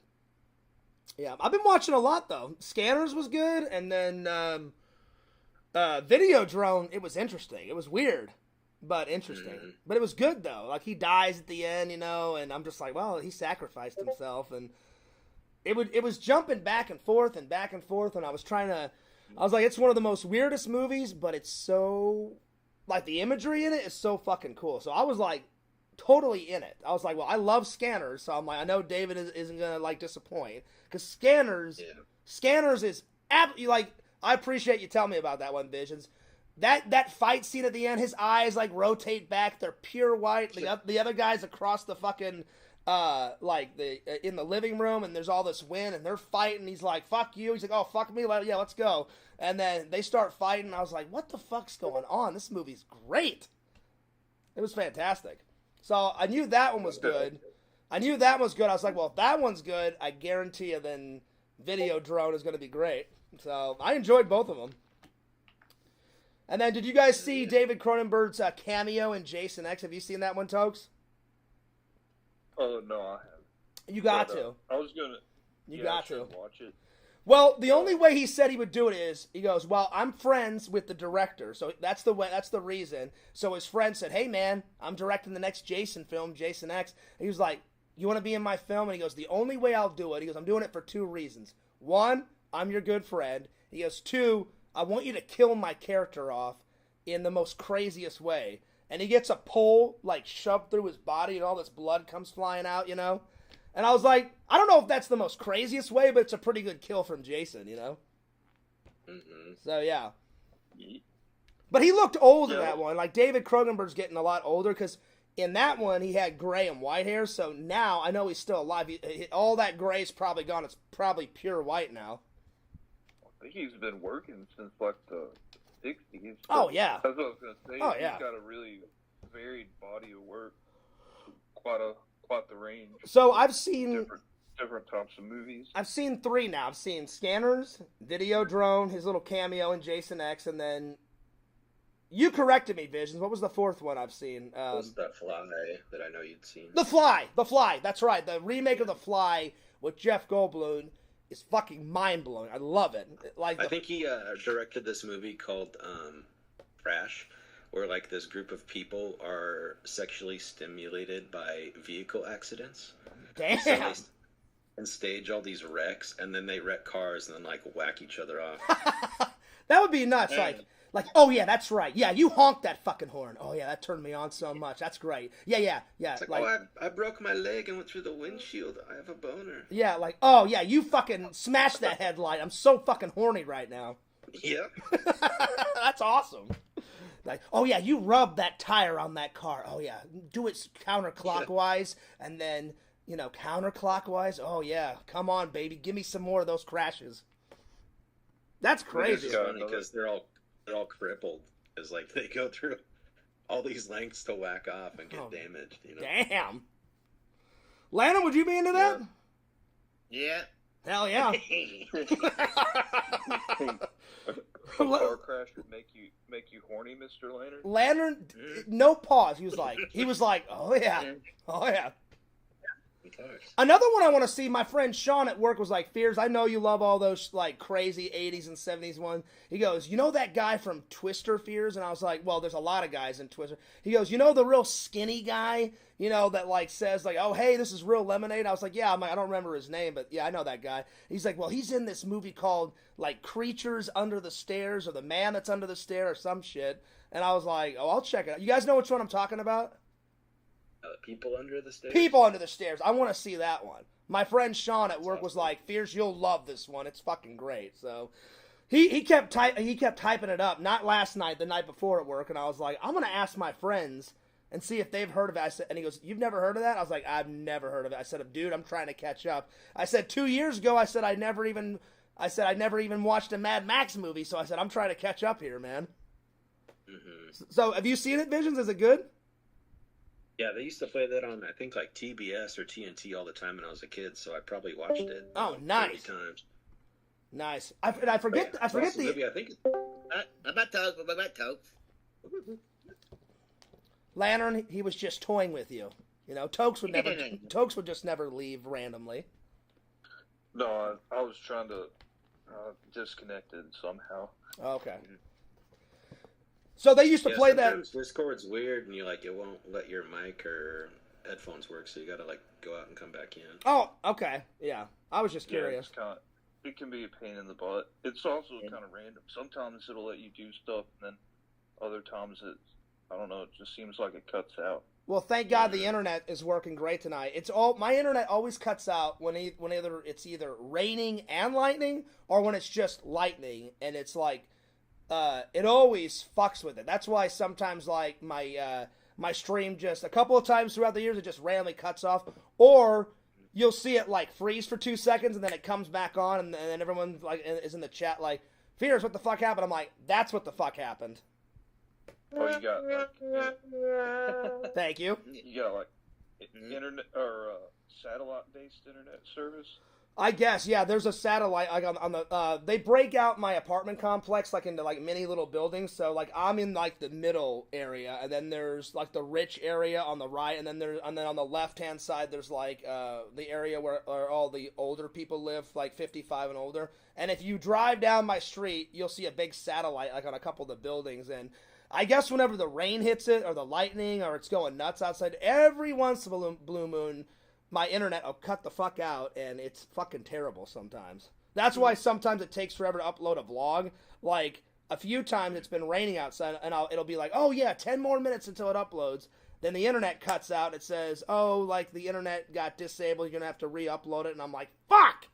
Yeah, I've been watching a lot, though. Scanners was good, and then Video Drone, it was interesting. It was weird. but interesting. Mhm. But it was good though. Like he dies at the end, you know, and I'm just like, well, he sacrificed himself, and it was jumping back and forth, and I was like, it's one of the most weirdest movies, but it's so like the imagery in it is so fucking cool. So I was like totally in it. I was like, well, I love Scanners, so I'm like, I know David isn't gonna like disappoint because Scanners is like, I appreciate you telling me about that one, Visions. That fight scene at the end, his eyes like rotate back, they're pure white. The other guys across the fucking in the living room, and there's all this wind, and they're fighting. He's like, "Fuck you." He's like, "Oh, fuck me." Yeah, let's go. And then they start fighting. I was like, "What the fuck's going on? This movie's great." It was fantastic. So I knew that one was good. I was like, well, if that one's good, I guarantee you then Videodrone is going to be great. So I enjoyed both of them. And then, did you guys see David Cronenberg's cameo in Jason X? Have you seen that one, Tokes? Oh, no, I haven't. You got to. I was gonna. You got to watch it. Well, the only way he said he would do it is he goes, "Well, I'm friends with the director, so that's the way. That's the reason." So his friend said, "Hey, man, I'm directing the next Jason film, Jason X." And he was like, "You want to be in my film?" And he goes, "The only way I'll do it," he goes, "I'm doing it for two reasons. One, I'm your good friend." He goes, "Two, I want you to kill my character off in the most craziest way." And he gets a pole like shoved through his body, and all this blood comes flying out, you know. And I was like, I don't know if that's the most craziest way, but it's a pretty good kill from Jason, you know. Mm-hmm. So yeah. But he looked old in Yeah. that one. Like David Cronenberg's getting a lot older because in that one he had gray and white hair. So now I know he's still alive. All that gray's probably gone. It's probably pure white now. I think he's been working since like the 60s. Oh yeah. That's what I was gonna say. Oh, He's yeah. got a really varied body of work. Quite the range. So I've seen Different types of movies. I've seen three now. I've seen Scanners, Videodrone, his little cameo in Jason X, and then you corrected me, Visions. What was the fourth one I've seen? Was that Fly that I know you'd seen? The Fly. That's right. The remake of The Fly with Jeff Goldblum is fucking mind blowing. I love it. Like I think he directed this movie called Crash, where like this group of people are sexually stimulated by vehicle accidents. damn. So they and stage all these wrecks, and then they wreck cars and then like whack each other off. That would be nuts. Man. Like, oh yeah, that's right. Yeah, you honked that fucking horn. Oh yeah, that turned me on so much. That's great. Yeah. It's like, oh, I broke my leg and went through the windshield. I have a boner. Yeah, like, oh yeah, you fucking smashed that headlight. I'm so fucking horny right now. Yep. That's awesome. Like, oh yeah, you rubbed that tire on that car. Oh yeah, do it counterclockwise, and then counterclockwise. Oh yeah, come on, baby, give me some more of those crashes. That's crazy. It's funny because they're all crippled. It's like they go through all these lengths to whack off and get damaged. Damn. Lana, would you be into that? Yeah. Hell yeah. A car crash would make you horny, Mr. Lantern? Lantern, no pause. He was like, oh yeah. Another one I want to see, my friend Sean at work was like, Fears, I know you love all those like crazy 80s and 70s ones. He goes, you know that guy from Twister, Fears? And I was like, well, there's a lot of guys in Twister. He goes, you know the real skinny guy, that like says like, oh, hey, this is real lemonade? I was like, yeah, I don't remember his name, but yeah, I know that guy. He's like, well, he's in this movie called like Creatures Under the Stairs or The Man That's Under the Stair or some shit. And I was like, oh, I'll check it out. You guys know which one I'm talking about? People Under the Stairs? People Under the Stairs. I want to see that one. My friend Sean at work was like, Fears, you'll love this one. It's fucking great. So he kept hyping it up. Not last night, the night before at work. And I was like, I'm going to ask my friends and see if they've heard of it. And he goes, you've never heard of that? I was like, I've never heard of it. I said, dude, I'm trying to catch up. I said, 2 years ago, I never even watched a Mad Max movie. So I said, I'm trying to catch up here, man. Mm-hmm. So have you seen it, Visions? Is it good? Yeah, they used to play that on, I think, like TBS or TNT all the time when I was a kid, so I probably watched it. Oh, nice. 30 times. Nice. I forget the movie. I think. About Toke. Lantern. He was just toying with you. Tokes would just never leave randomly. No, I was trying to disconnect it somehow. Okay. So they used to Yeah, play that. sometimes Discord's weird, and it won't let your mic or headphones work, so you gotta go out and come back in. Oh, okay, yeah. I was just Yeah, curious. it can be a pain in the butt. It's also kind of random. Sometimes it'll let you do stuff, and then other times I don't know, it just seems like it cuts out. Well, thank God the internet is working great tonight. My internet always cuts out when it's either raining and lightning, or when it's just lightning, and it's like it always fucks with it. That's why sometimes like my stream just a couple of times throughout the years it just randomly cuts off, or you'll see it like freeze for 2 seconds and then it comes back on, and then everyone like is in the chat like, "Fears, what the fuck happened?" I'm like, "That's what the fuck happened." Oh, you got like Thank you. you got like internet or satellite-based internet service. I guess, yeah. There's a satellite like on the. They break out my apartment complex like into like mini little buildings. So like I'm in like the middle area, and then there's like the rich area on the right, and then on the left hand side there's like the area where all the older people live, like 55 and older. And if you drive down my street, you'll see a big satellite like on a couple of the buildings. And I guess whenever the rain hits it or the lightning or it's going nuts outside, every once in a blue moon, my internet will cut the fuck out, and it's fucking terrible sometimes. That's why sometimes it takes forever to upload a vlog. Like, a few times it's been raining outside, and it'll be like, oh yeah, 10 more minutes until it uploads. Then the internet cuts out, it says, oh, like, the internet got disabled, you're gonna have to re-upload it, and I'm like, fuck!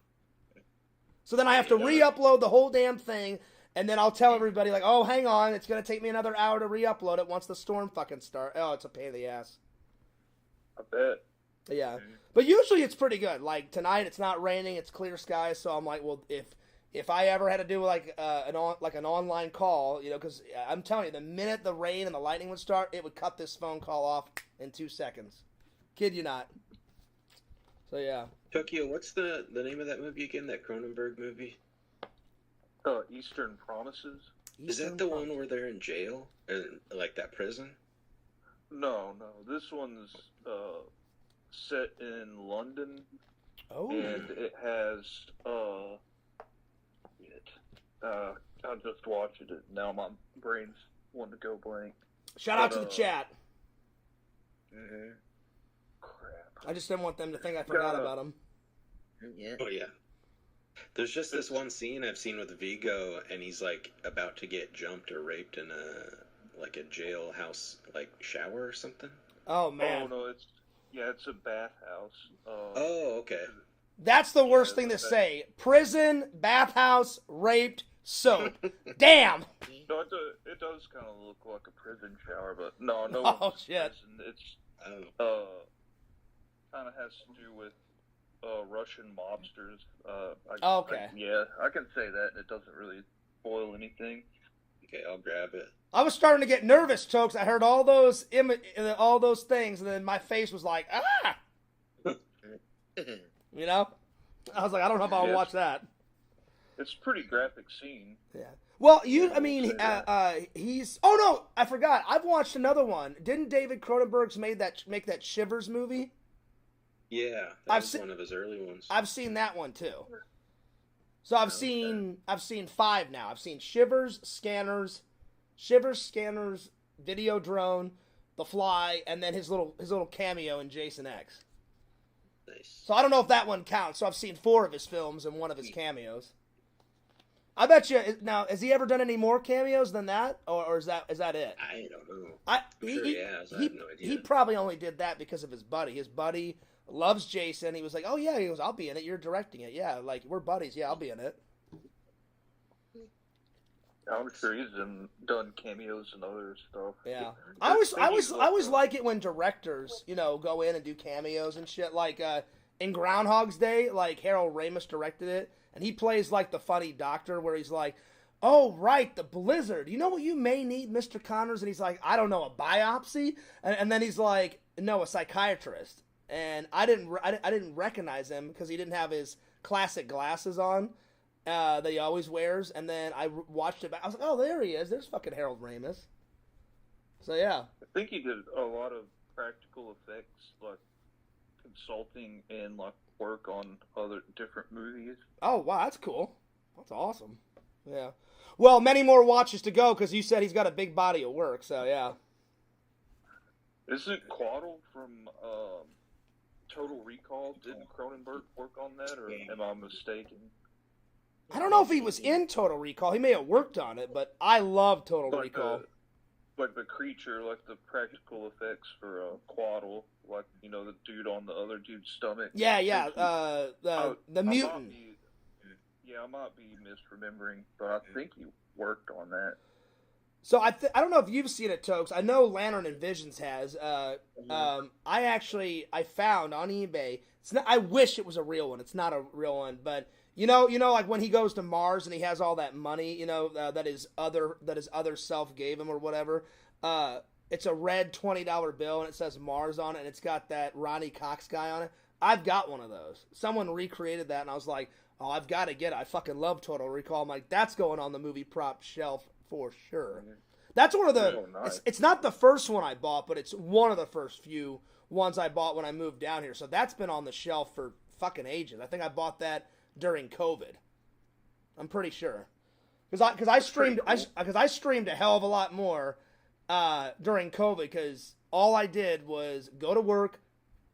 So then I have to re-upload the whole damn thing, and then I'll tell everybody, like, oh, hang on, it's gonna take me another hour to re-upload it once the storm fucking starts. Oh, it's a pain in the ass. I bet. Yeah, but usually it's pretty good. Like tonight, it's not raining; it's clear skies. So I'm like, well, if I ever had to do like an online call, because I'm telling you, the minute the rain and the lightning would start, it would cut this phone call off in 2 seconds. Kid you not. So yeah. Tokyo, what's the name of that movie again? That Cronenberg movie? Eastern Promises. Is that the one where they're in jail and like that prison? No. This one's set in London. Oh. And it has I just watched it. Now my brain's wanting to go blank. Shout out to the chat. Crap. I just didn't want them to think I forgot about them. Yeah. Oh yeah. There's just this one scene I've seen with Vigo, and he's like about to get jumped or raped in a jailhouse like shower or something. Oh man. Oh no, it's a bathhouse. Oh, okay. That's the worst thing to say. Prison, bathhouse, raped, soap. Damn. No, it does kind of look like a prison shower, but no. Oh shit. Prison. It's kind of has to do with Russian mobsters. Okay. I can say that. It doesn't really spoil anything. Okay, I'll grab it. I was starting to get nervous, Chokes. I heard all those things, and then my face was like, ah! I was like, I don't know if I'll watch that. It's a pretty graphic scene. Yeah. Well, he's... Oh, no! I forgot. I've watched another one. Didn't David Cronenberg's make that Shivers movie? Yeah, that was one of his early ones. I've seen that one, too. So I've seen 5 now. I've seen Shivers, Scanners, Videodrone, The Fly, and then his little cameo in Jason X. Nice. So I don't know if that one counts. So I've seen 4 of his films and 1 of his cameos. I bet you now. Has he ever done any more cameos than that, or is that it? I don't know. I'm sure he has. I have no idea. He probably only did that because of his buddy. His buddy loves Jason. He was like, "Oh yeah," he goes, "I'll be in it. You're directing it. Yeah, like we're buddies. Yeah, I'll be in it." I'm sure he's done cameos and other stuff. Yeah, I always like it when directors, go in and do cameos and shit. Like in Groundhog's Day, like Harold Ramis directed it, and he plays like the funny doctor where he's like, "Oh right, the blizzard. You know what you may need, Mr. Connors?" And he's like, "I don't know, a biopsy." And then he's like, "No, a psychiatrist." And I didn't recognize him because he didn't have his classic glasses on that he always wears. And then I watched it back. I was like, oh, there he is. There's fucking Harold Ramis. So yeah, I think he did a lot of practical effects, like consulting and like work on other different movies. oh wow, that's cool. That's awesome. Yeah. Well, many more watches to go because you said he's got a big body of work. So yeah. Isn't Quaddle from Total Recall? Didn't Cronenberg work on that, or am I mistaken? I don't know if he was in Total Recall. He may have worked on it, but I love Total Recall. Like the creature, like the practical effects for Quaddle, like the dude on the other dude's stomach. Yeah. The mutant. I might be misremembering, but I think he worked on that. So I don't know if you've seen it, Tokes. I know Lantern and Visions has. I found on eBay. I wish it was a real one. It's not a real one, but you know, like when he goes to Mars and he has all that money, that his other self gave him or whatever. It's a red $20 bill and it says Mars on it, and it's got that Ronnie Cox guy on it. I've got one of those. Someone recreated that, and I was like, oh, I've got to get it. I fucking love Total Recall. I'm like, that's going on the movie prop shelf for sure. That's one of the. Nice. It's not the first one I bought, but it's one of the first few ones I bought when I moved down here. So that's been on the shelf for fucking ages. I think I bought that during COVID. I'm pretty sure, because I streamed a hell of a lot more during COVID, because all I did was go to work,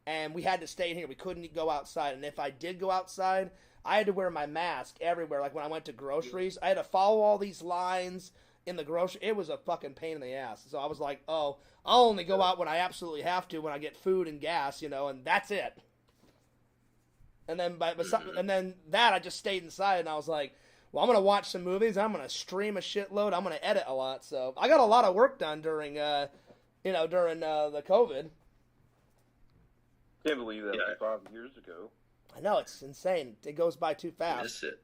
and we had to stay in here. We couldn't go outside, and if I did go outside, I had to wear my mask everywhere. Like when I went to groceries, I had to follow all these lines in the grocery. It was a fucking pain in the ass. So I was like, oh, I'll only go out when I absolutely have to, when I get food and gas, and that's it. And then, I just stayed inside, and I was like, well, I'm going to watch some movies, I'm going to stream a shitload, I'm going to edit a lot. So I got a lot of work done during the COVID. Can't believe that was 5 years ago. I know, it's insane. It goes by too fast. I miss it.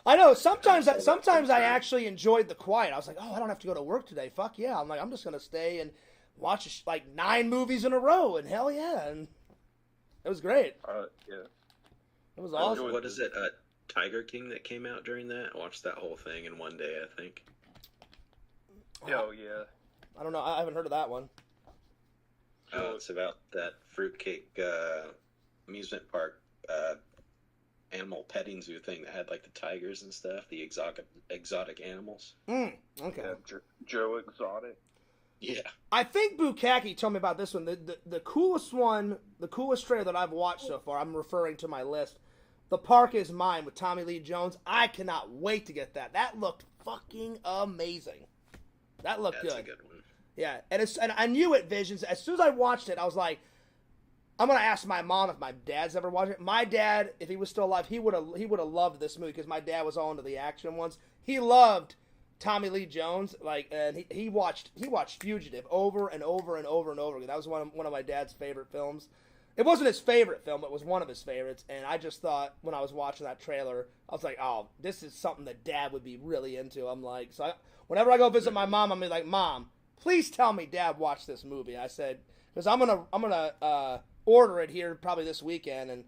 I know. Sometimes I actually enjoyed the quiet. I was like, oh, I don't have to go to work today. Fuck yeah. I'm like, I'm just going to stay and watch like 9 movies in a row, and hell yeah. And it was great. Yeah. It was awesome. What is it? Tiger King that came out during that? I watched that whole thing in one day, I think. Oh, yeah. I don't know. I haven't heard of that one. Oh, it's about that fruitcake amusement park animal petting zoo thing that had like the tigers and stuff, the exotic animals. Okay. Yeah, Joe Exotic. Yeah. I think Bukaki told me about this one. The coolest one, the coolest trailer that I've watched so far, I'm referring to my list, The Park Is Mine with Tommy Lee Jones. I cannot wait to get that. That looked fucking amazing. That looked good. That's a good one. Yeah, and I knew it, Visions. As soon as I watched it, I was like, I'm gonna ask my mom if my dad's ever watched it. My dad, if he was still alive, he would have loved this movie, because my dad was all into the action ones. He loved Tommy Lee Jones, and he watched Fugitive over and over and over and over again. That was one of my dad's favorite films. It wasn't his favorite film, but it was one of his favorites. And I just thought, when I was watching that trailer, I was like, oh, this is something that Dad would be really into. I'm like, whenever I go visit my mom, I'm like, Mom, please tell me Dad watched this movie. I said, because I'm gonna order it here probably this weekend, and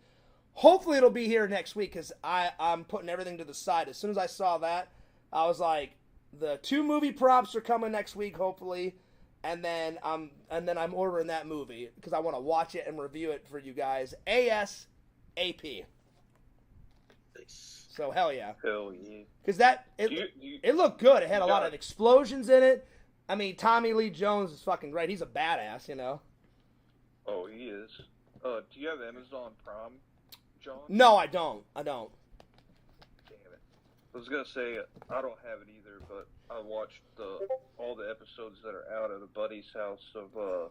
hopefully it'll be here next week, because I'm putting everything to the side. As soon as I saw that, I was like, the 2 movie props are coming next week, hopefully, and then I'm ordering that movie, because I want to watch it and review it for you guys ASAP. Nice. So hell yeah. Hell yeah. Because it looked good. It had a lot of explosions in it. I mean, Tommy Lee Jones is fucking great. He's a badass, Oh, he is. Do you have Amazon Prime, John? No, I don't. Damn it. I was gonna say I don't have it either, but I watched all the episodes that are out at a buddy's house of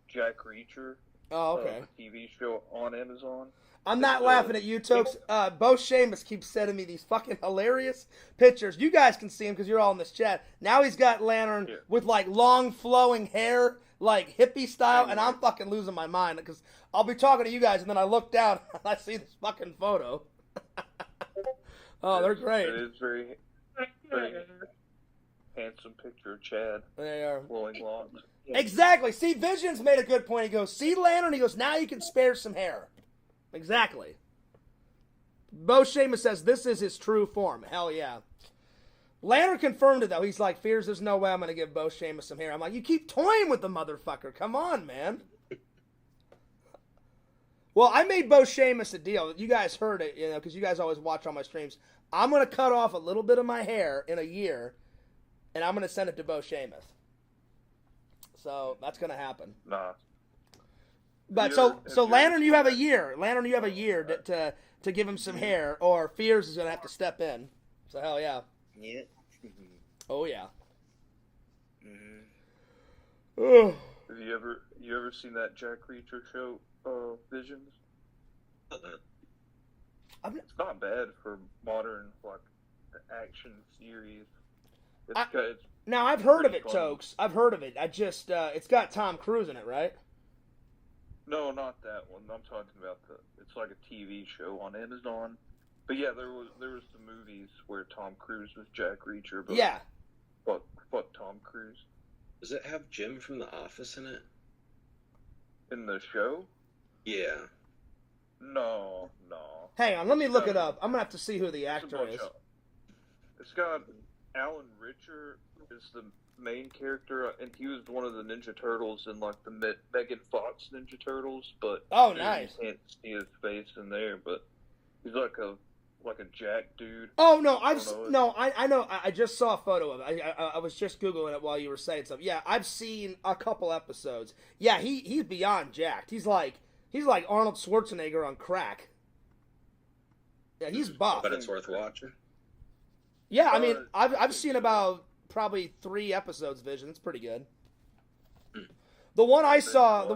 Jack Reacher. Oh, okay. The TV show on Amazon. I'm not laughing at you, Tokes. Bo Seamus keeps sending me these fucking hilarious pictures. You guys can see him because you're all in this chat. Now he's got Lantern with like long flowing hair, like hippie style, and I'm fucking losing my mind because I'll be talking to you guys, and then I look down and I see this fucking photo. Oh, they're great. It is very, very handsome picture of Chad. They are. Flowing locks. Exactly. See, Visions made a good point. He goes, see Lantern? He goes, now you can spare some hair. Exactly. Bo Seamus says this is his true form. Hell yeah. Lantern confirmed it, though. He's like, fears there's no way I'm going to give Bo Seamus some hair. I'm like, you keep toying with the motherfucker. Come on, man. Well, I made Bo Seamus a deal. You guys heard it, because you guys always watch all my streams. I'm gonna cut off a little bit of my hair in a year, and I'm gonna send it to Bo Sheamus. So that's gonna happen. Nah. But so Lantern, you have a year. Lantern, you have a year to give him some hair, or Fears is gonna have to step in. So hell yeah. Yeah. Oh yeah. Have you ever seen that Jack Reacher show, Visions? It's not bad for modern like action series. Now I've heard of it, funny. Tokes. I've heard of it. I just it's got Tom Cruise in it, right? No, not that one. I'm talking about it's like a TV show on Amazon. But yeah, there was the movies where Tom Cruise was Jack Reacher, but yeah. Fuck Tom Cruise. Does it have Jim from The Office in it? In the show? Yeah. No. Hang on, let me look it up. I'm gonna have to see who the actor is. It's got Alan Richer is the main character, and he was one of the Ninja Turtles in like the Megan Fox Ninja Turtles. But nice. You can't see his face in there, but he's like a Jack dude. Oh no, I know. I just saw a photo of it. I was just googling it while you were saying something. Yeah, I've seen a couple episodes. Yeah, he's beyond jacked. He's like Arnold Schwarzenegger on crack. Yeah, he's buff. But it's worth watching. Yeah, I mean, I've seen about probably 3 episodes. Vision, it's pretty good. The one I saw, the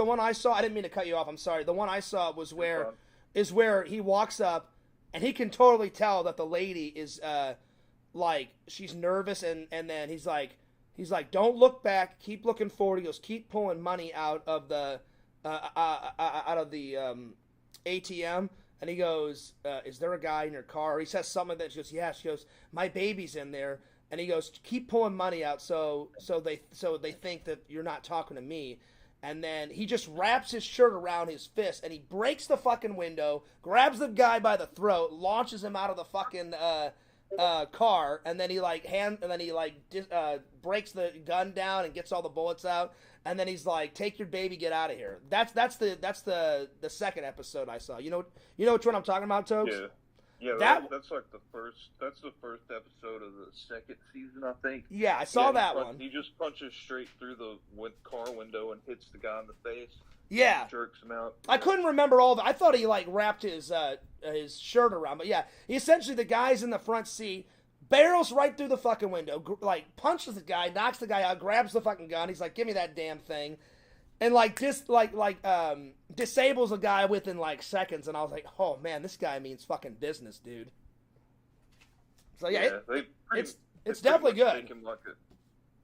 one I saw. I didn't mean to cut you off. I'm sorry. The one I saw was where he walks up. And he can totally tell that the lady is, like, she's nervous, and then he's like, don't look back, keep looking forward. He goes, keep pulling money out of the ATM, and he goes, is there a guy in your car? Or he says something that she goes, yeah. She goes, my baby's in there, and he goes, keep pulling money out, so they think that you're not talking to me. And then he just wraps his shirt around his fist, and he breaks the fucking window, grabs the guy by the throat, launches him out of the fucking car, and then he breaks the gun down and gets all the bullets out. And then he's like, "Take your baby, get out of here." That's the second episode I saw. You know which one I'm talking about, Tobes? Yeah, that's like the first episode of the second season, I think. Yeah, I saw that one. He just punches straight through the car window and hits the guy in the face. Yeah, jerks him out. I couldn't remember all of it. I thought he like wrapped his shirt around, but yeah, essentially the guy's in the front seat, barrels right through the fucking window, like punches the guy, knocks the guy out, grabs the fucking gun. He's like, "Give me that damn thing." And disables a guy within like seconds, and I was like, "Oh man, this guy means fucking business, dude." So yeah, it's definitely good.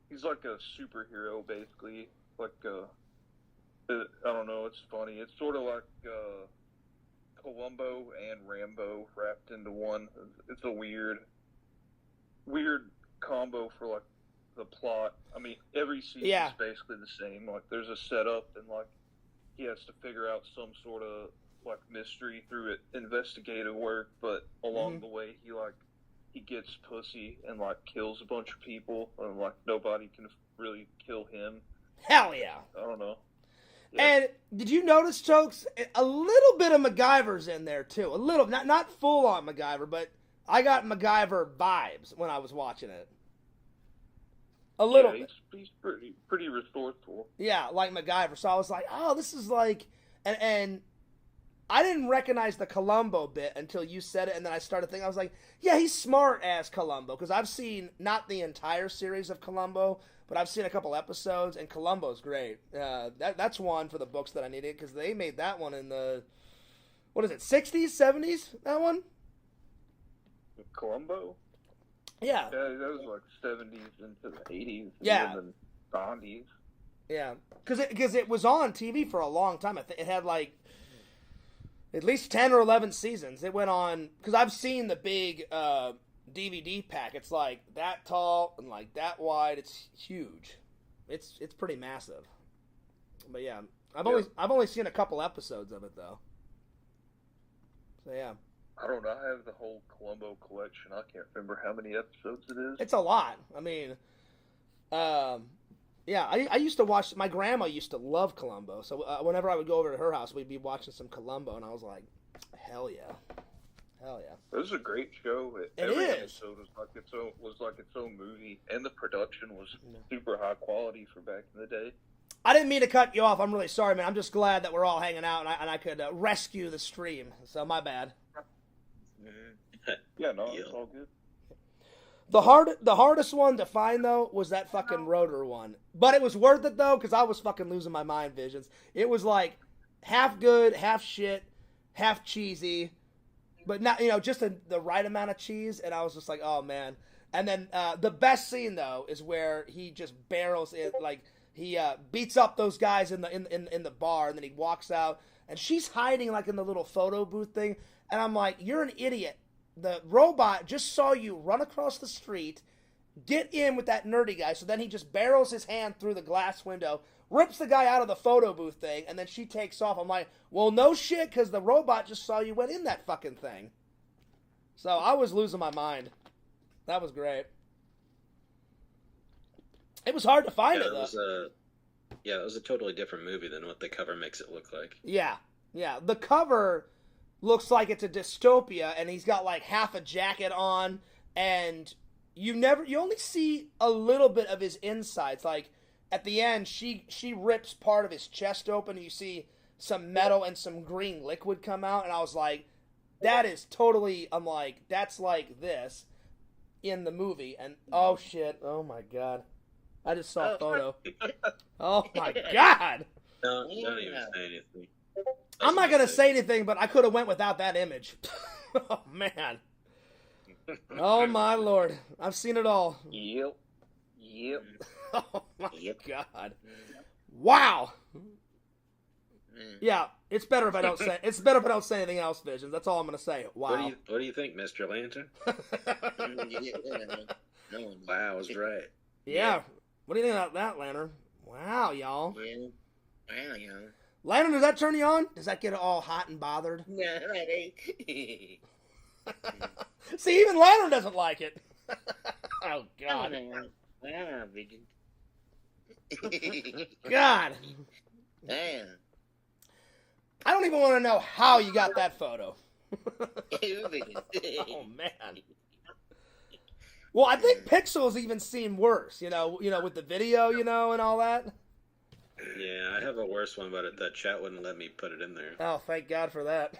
He's like a superhero, basically. Like I don't know, it's funny. It's sort of like Columbo and Rambo wrapped into one. It's a weird combo for like the plot. I mean, every season is basically the same. Like, there's a setup, and like he has to figure out some sort of like mystery through investigative work. But along the way, he gets pussy and like kills a bunch of people, and like nobody can really kill him. Hell yeah! I don't know. Yeah. And did you notice, Chokes? A little bit of MacGyver's in there too. A little, not full on MacGyver, but I got MacGyver vibes when I was watching it. A little bit. He's pretty resourceful. Yeah, like MacGyver. So I was like, oh, this is like... And I didn't recognize the Columbo bit until you said it, and then I started thinking, I was like, yeah, he's smart as Columbo, because I've seen, not the entire series of Columbo, but I've seen a couple episodes, and Columbo's great. That's one for the books that I needed, because they made that one in the... What is it, 60s, 70s, that one? Columbo? Yeah. Yeah, that was like 70s into the 80s. Yeah. And the 90s. Yeah. Because it was on TV for a long time. It had like at least 10 or 11 seasons. It went on, because I've seen the big DVD pack. It's like that tall and like that wide. It's huge. It's pretty massive. But yeah, I've only seen a couple episodes of it though. So yeah. I don't know. I have the whole Columbo collection. I can't remember how many episodes it is. It's a lot. I mean, yeah, I used to watch. My grandma used to love Columbo, so whenever I would go over to her house, we'd be watching some Columbo, and I was like, hell yeah. Hell yeah. It was a great show. It is. Episode was like its own movie, and the production was super high quality for back in the day. I didn't mean to cut you off. I'm really sorry, man. I'm just glad that we're all hanging out and I could rescue the stream. So my bad. Yeah, no, it's all good. The hardest one to find though was that fucking rotor one, but it was worth it though because I was fucking losing my mind. Visions. It was like half good, half shit, half cheesy, but not just the right amount of cheese. And I was just like, oh man. And then the best scene though is where he just barrels in, like he beats up those guys in the bar, and then he walks out, and she's hiding like in the little photo booth thing, and I'm like, you're an idiot. The robot just saw you run across the street, get in with that nerdy guy, so then he just barrels his hand through the glass window, rips the guy out of the photo booth thing, and then she takes off. I'm like, well, no shit, because the robot just saw you went in that fucking thing. So I was losing my mind. That was great. It was hard to find it, though. It was a totally different movie than what the cover makes it look like. Yeah. The cover looks like it's a dystopia, and he's got like half a jacket on, and you only see a little bit of his insides. Like at the end, she rips part of his chest open, and you see some metal and some green liquid come out, and I was like, that is totally, I'm like, that's like this in the movie, and oh shit, oh my god, I just saw a photo. Oh my god. Don't even say anything. I'm not going to say anything, but I could have went without that image. Oh, man. Oh, my Lord. I've seen it all. Yep. Oh, my God. Wow. Yeah, it's better if I don't say anything else, Visions. That's all I'm going to say. Wow. What do you think, Mr. Lantern? Wow, I was right. Yeah. What do you think about that, Lantern? Wow, y'all. Yeah. Wow, y'all. Lantern, does that turn you on? Does that get all hot and bothered? Yeah, right. See, even Lantern doesn't like it. Oh, God. Wow, Vision. God. Damn. I don't even want to know how you got that photo. Oh, man. Well, I think Pixels even seem worse, with the video, and all that. Yeah, I have a worse one, but the chat wouldn't let me put it in there. Oh, thank God for that.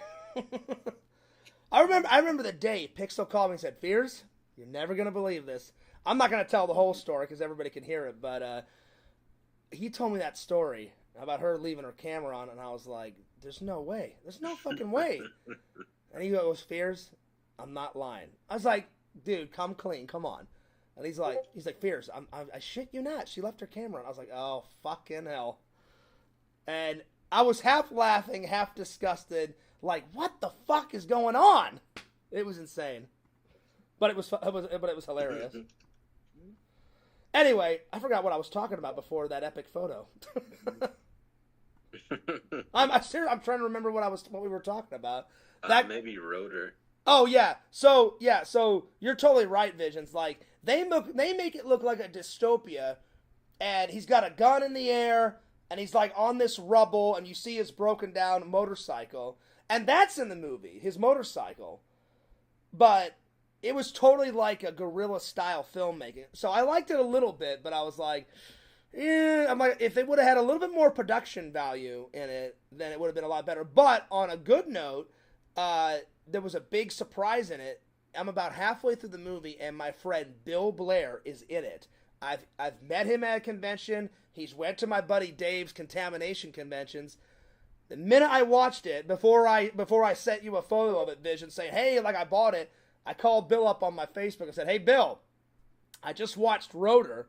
I remember the day Pixel called me and said, Fears, you're never going to believe this. I'm not going to tell the whole story because everybody can hear it, but he told me that story about her leaving her camera on, and I was like, there's no way. There's no fucking way. And he goes, Fears, I'm not lying. I was like, dude, come clean, come on. And he's like, Fears, I shit you not. She left her camera on. I was like, oh, fucking hell. And I was half laughing, half disgusted. Like, what the fuck is going on? It was insane. But it was hilarious. Anyway, I forgot what I was talking about before that epic photo. I'm trying to remember what we were talking about. Maybe Rotor. Oh yeah. So you're totally right, Visions. Like they make it look like a dystopia, and he's got a gun in the air, and he's like on this rubble, and you see his broken down motorcycle, and that's in the movie, his motorcycle. But it was totally like a guerrilla style filmmaking. So I liked it a little bit, but I was like, I'm like, if they would have had a little bit more production value in it, then it would have been a lot better. But on a good note, there was a big surprise in it. I'm about halfway through the movie, and my friend Bill Blair is in it. I've met him at a convention. He's went to my buddy Dave's contamination conventions. The minute I watched it, before I sent you a photo of it, Vision, saying, hey, like I bought it, I called Bill up on my Facebook and said, hey, Bill, I just watched Rotor.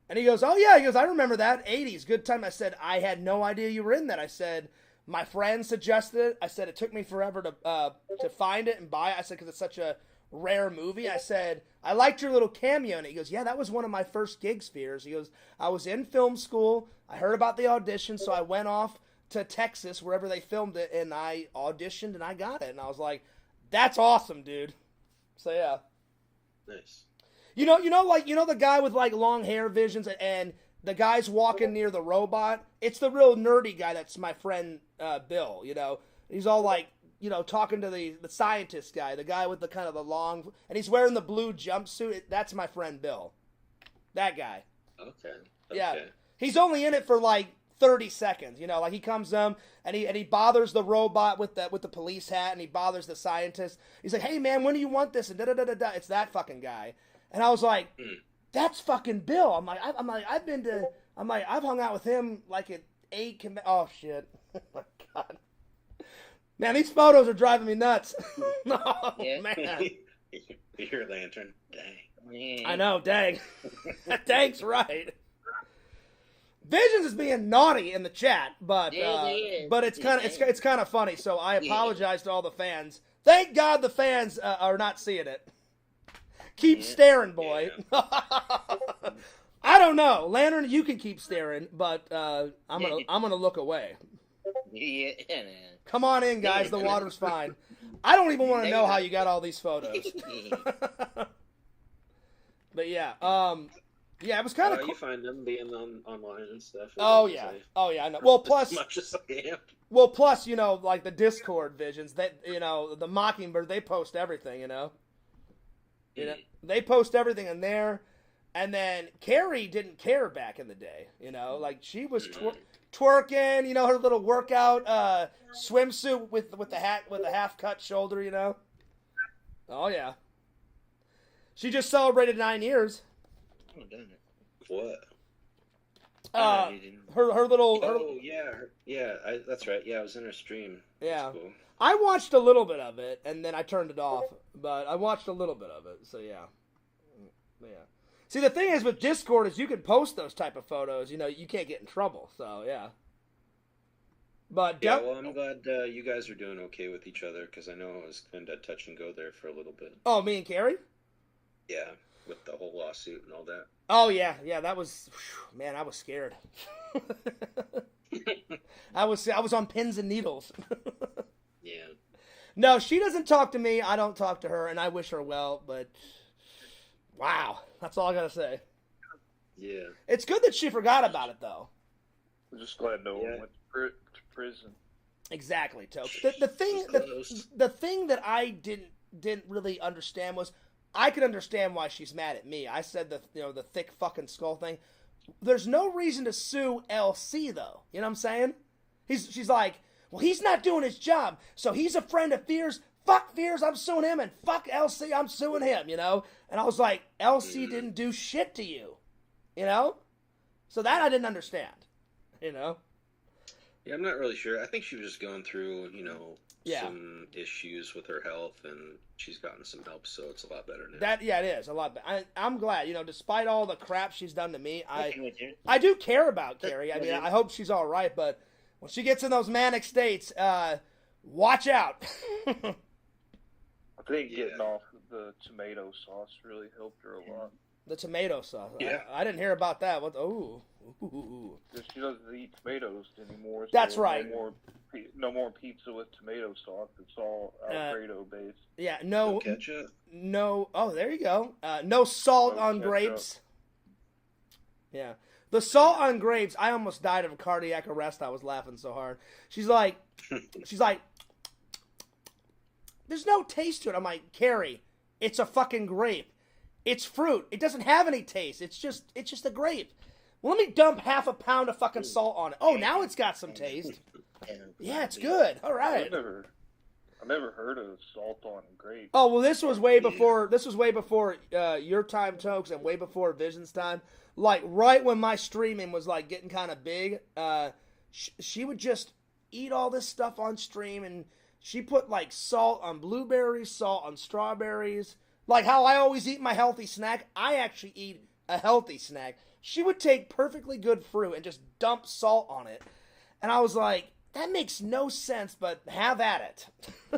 And he goes, oh, yeah. He goes, I remember that. 80s, good time. I said, I had no idea you were in that. I said, my friend suggested it. I said, it took me forever to find it and buy it. I said, because it's such a rare movie. I said, I liked your little cameo in it. He goes, yeah, that was one of my first gig spheres. He goes, I was in film school. I heard about the audition, so I went off to Texas, wherever they filmed it, and I auditioned, and I got it. And I was like, that's awesome, dude. So, yeah. Nice. You know the guy with, like, long hair, Visions, and the guy's walking near the robot? It's the real nerdy guy that's my friend Bill, He's all, like, talking to the scientist guy, the guy with the kind of the long, and he's wearing the blue jumpsuit. That's my friend Bill. That guy. Okay. Yeah. He's only in it for like 30 seconds. Like he comes and he bothers the robot with the police hat, and he bothers the scientist. He's like, "Hey man, when do you want this?" And da da da da. It's that fucking guy. And I was like, "That's fucking Bill." I've hung out with him like at 8. Oh shit. Oh my god. Man, these photos are driving me nuts. Oh, man. Your lantern. Dang. I know, dang. Dang's right. Visions is being naughty in the chat, but it's kind of funny. So I apologize to all the fans. Thank God the fans are not seeing it. Keep staring, boy. I don't know, Lantern. You can keep staring, but I'm gonna look away. Yeah, man. Come on in, guys. The water's fine. I don't even want to know how you got all these photos. But yeah, it was kind of cool. You find them being online and stuff. Oh yeah, I know. Well, plus, as much as I am. Well, plus, like the Discord visions, that the Mockingbird, they post everything. They post everything in there, and then Carrie didn't care back in the day. Like she was twerking, her little workout swimsuit with the hat with a half cut shoulder. Oh yeah. She just celebrated 9 years. Oh, dang it. What? Her little. Oh yeah. That's right. Yeah, I was in her stream. Yeah. That's cool. I watched a little bit of it and then I turned it off. But I watched a little bit of it. So yeah. See, the thing is with Discord is you can post those type of photos. You can't get in trouble. So yeah. But well, I'm glad you guys are doing okay with each other, because I know it was kind of touch and go there for a little bit. Oh, me and Carrie? Yeah, with the whole lawsuit and all that. Oh yeah, that was, man, I was scared. I was on pins and needles. Yeah. No, she doesn't talk to me. I don't talk to her, and I wish her well. But wow, that's all I gotta say. Yeah. It's good that she forgot about it, though. I'm just glad no one went to prison. Exactly, Toke. The thing that I didn't really understand was, I could understand why she's mad at me. I said the thick fucking skull thing. There's no reason to sue LC though. You know what I'm saying? She's like, well, he's not doing his job, so he's a friend of Fears. Fuck Fears, I'm suing him, and fuck LC, I'm suing him. And I was like, LC didn't do shit to you. So that I didn't understand. Yeah, I'm not really sure. I think she was just going through, some issues with her health, and she's gotten some help, so it's a lot better now. It is a lot better. I'm glad, despite all the crap she's done to me, I do care about Carrie. I mean, I hope she's all right, but when she gets in those manic states, watch out. I think getting off the tomato sauce really helped her a lot. The tomato sauce. Yeah. I didn't hear about that. What? Ooh. She doesn't eat tomatoes anymore. So that's right. No more pizza with tomato sauce. It's all Alfredo based. Yeah. No ketchup. No. Oh, there you go. No salt on ketchup. Grapes. Yeah. The salt on grapes. I almost died of a cardiac arrest. I was laughing so hard. She's like, there's no taste to it. I'm like, Carrie, it's a fucking grape. It's fruit. It doesn't have any taste. It's just a grape. Well, let me dump half a pound of fucking salt on it. Oh, now it's got some taste. Yeah, it's good. All right. I never heard of salt on grape. Oh well, this was way before. This was way before your time, Tokes, and way before Vision's time. Like right when my streaming was like getting kind of big, she would just eat all this stuff on stream, and she put like salt on blueberries, salt on strawberries. Like how I always eat my healthy snack, I actually eat a healthy snack. She would take perfectly good fruit and just dump salt on it. And I was like, that makes no sense, but have at it. I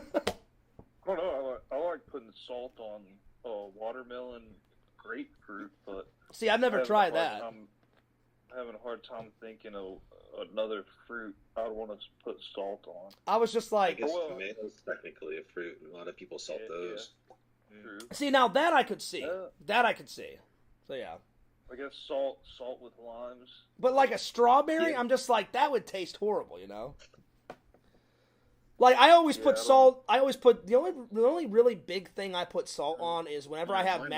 don't know. I like putting salt on watermelon, grapefruit, but... See, I've never tried that. I'm having a hard time thinking of another fruit I'd want to put salt on. I was just like... I guess tomatoes technically a fruit, and a lot of people salt those. Yeah. True. See, now that I could see. That I could see. So, yeah. I guess salt with limes. But like a strawberry, I'm just like, that would taste horrible, Like I always Yeah, put I don't- salt. I always put the only really big thing I put salt on is whenever I have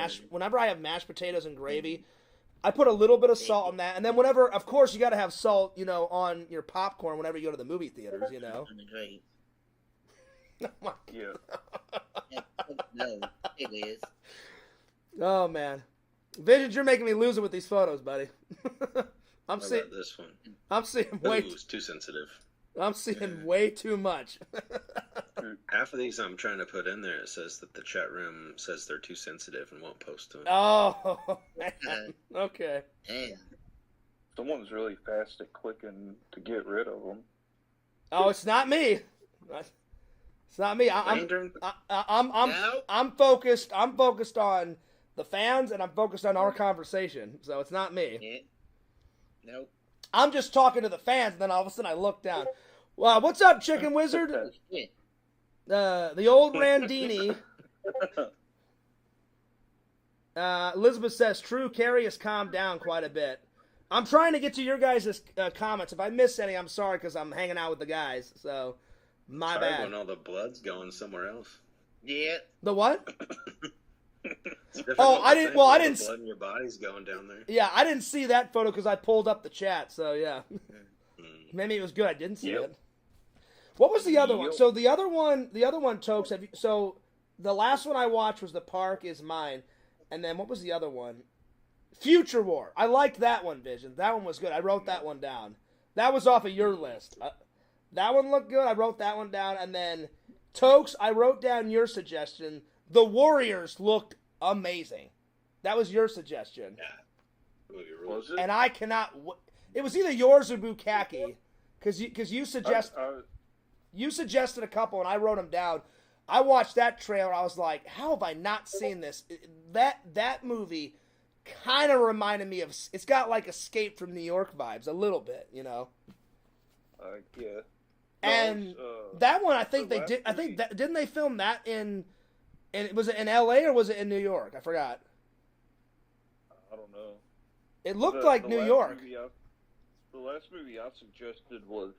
mashed potatoes and gravy. I put a little bit of salt on that, and then whenever, of course, you got to have salt, on your popcorn whenever you go to the movie theaters, On the grave. Oh, my Yeah. No, it is. Oh man, Visions, you're making me lose it with these photos, buddy. I'm How seeing, about this one? I'm seeing Ooh, way, it's too sensitive. I'm seeing way too much. Half of these I'm trying to put in there. It says that the chat room says they're too sensitive and won't post to it. Oh, man. Okay. Damn. Someone's really fast at clicking to get rid of them. Oh, it's not me. It's not me. Lantern? I'm focused. I'm focused on the fans, and I'm focused on our conversation. So it's not me. Yeah. Nope. I'm just talking to the fans, and then all of a sudden I look down. Well, what's up, Chicken Wizard? Yeah. The old Randini. Elizabeth says, true, Carrie has calmed down quite a bit. I'm trying to get to your guys' comments. If I miss any, I'm sorry because I'm hanging out with the guys. So, my Sorry bad. when all the blood's going somewhere else. Yeah. The what? It's different Oh, when I the didn't. thing Well, I with the didn't. blood in your body's going down there. Yeah, I didn't see that photo because I pulled up the chat. So yeah, Mm. maybe it was good. I didn't see Yep. it. What was the other one? Yep. So the other one, Tokes. So the last one I watched was The Park Is Mine, and then what was the other one? Future War. I liked that one, Vision. That one was good. I wrote that one down. That was off of your list. That one looked good. I wrote that one down, and then Tokes. I wrote down your suggestion. The Warriors looked amazing. That was your suggestion, Movie rules. Was it? and I cannot. It was either yours or Bukkake, because you suggested a couple, and I wrote them down. I watched that trailer. I was like, how have I not seen this? That movie kind of reminded me of. It's got like Escape from New York vibes a little bit, Yeah. And No, that one, I think the they last did. I think movie- that, didn't they film that in? And was it in L.A. or was it in New York? I forgot. I don't know. It looked The- like the New last York. The last movie I suggested was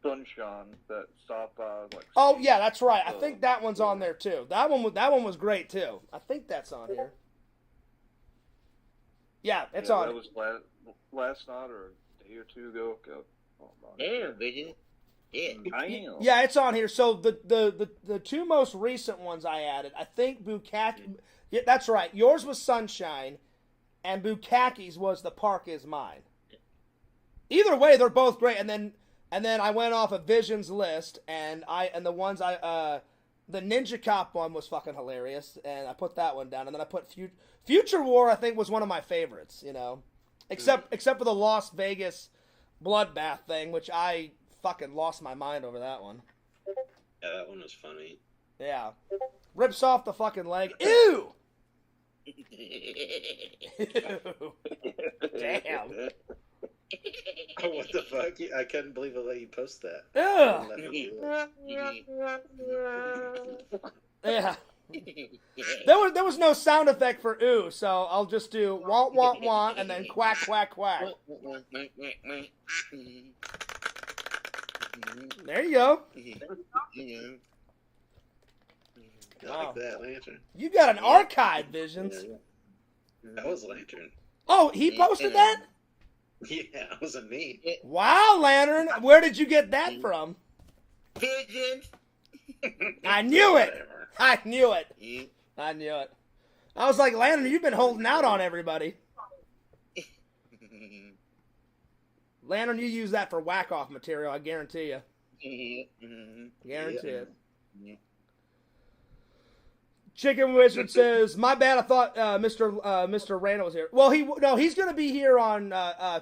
Sunshine, that sci-fi like. Oh yeah, that's right. I Uh, think that one's on there too. That one was great too. I think that's on here. Yeah, it's Yeah, on. That was last night or a day or two ago. Oh, my Damn, Vision. Yeah. Damn. Yeah, it's on here. So the two most recent ones I added, I think Bukkake. Yeah, that's right. Yours was Sunshine, and Bukkake's was The Park Is Mine. Either way, they're both great. And then I went off of Vision's list, and the ones the Ninja Cop one was fucking hilarious, and I put that one down. And then I put Future War. I think was one of my favorites. Except for the Las Vegas bloodbath thing, which I fucking lost my mind over that one. Yeah, that one was funny. Yeah. Rips off the fucking leg. Ew! Damn. Oh, what the fuck? I couldn't believe it let you post that. Ugh. Let Yeah. There was no sound effect for ooh, so I'll just do want want want and then quack quack quack. There you go. I like that lantern. You got an archive, Visions. That was lantern. Oh, he posted that? Yeah, it wasn't me. Wow, Lantern. Where did you get that from? Pigeons. I knew it. Whatever. I knew it. Yeah. I knew it. I was like, Lantern, you've been holding out on everybody. Lantern, you use that for whack-off material, I guarantee you. Guarantee it. Yeah. Chicken Wizard says, "My bad. I thought Mr. Randall was here. Well, he's going to be here on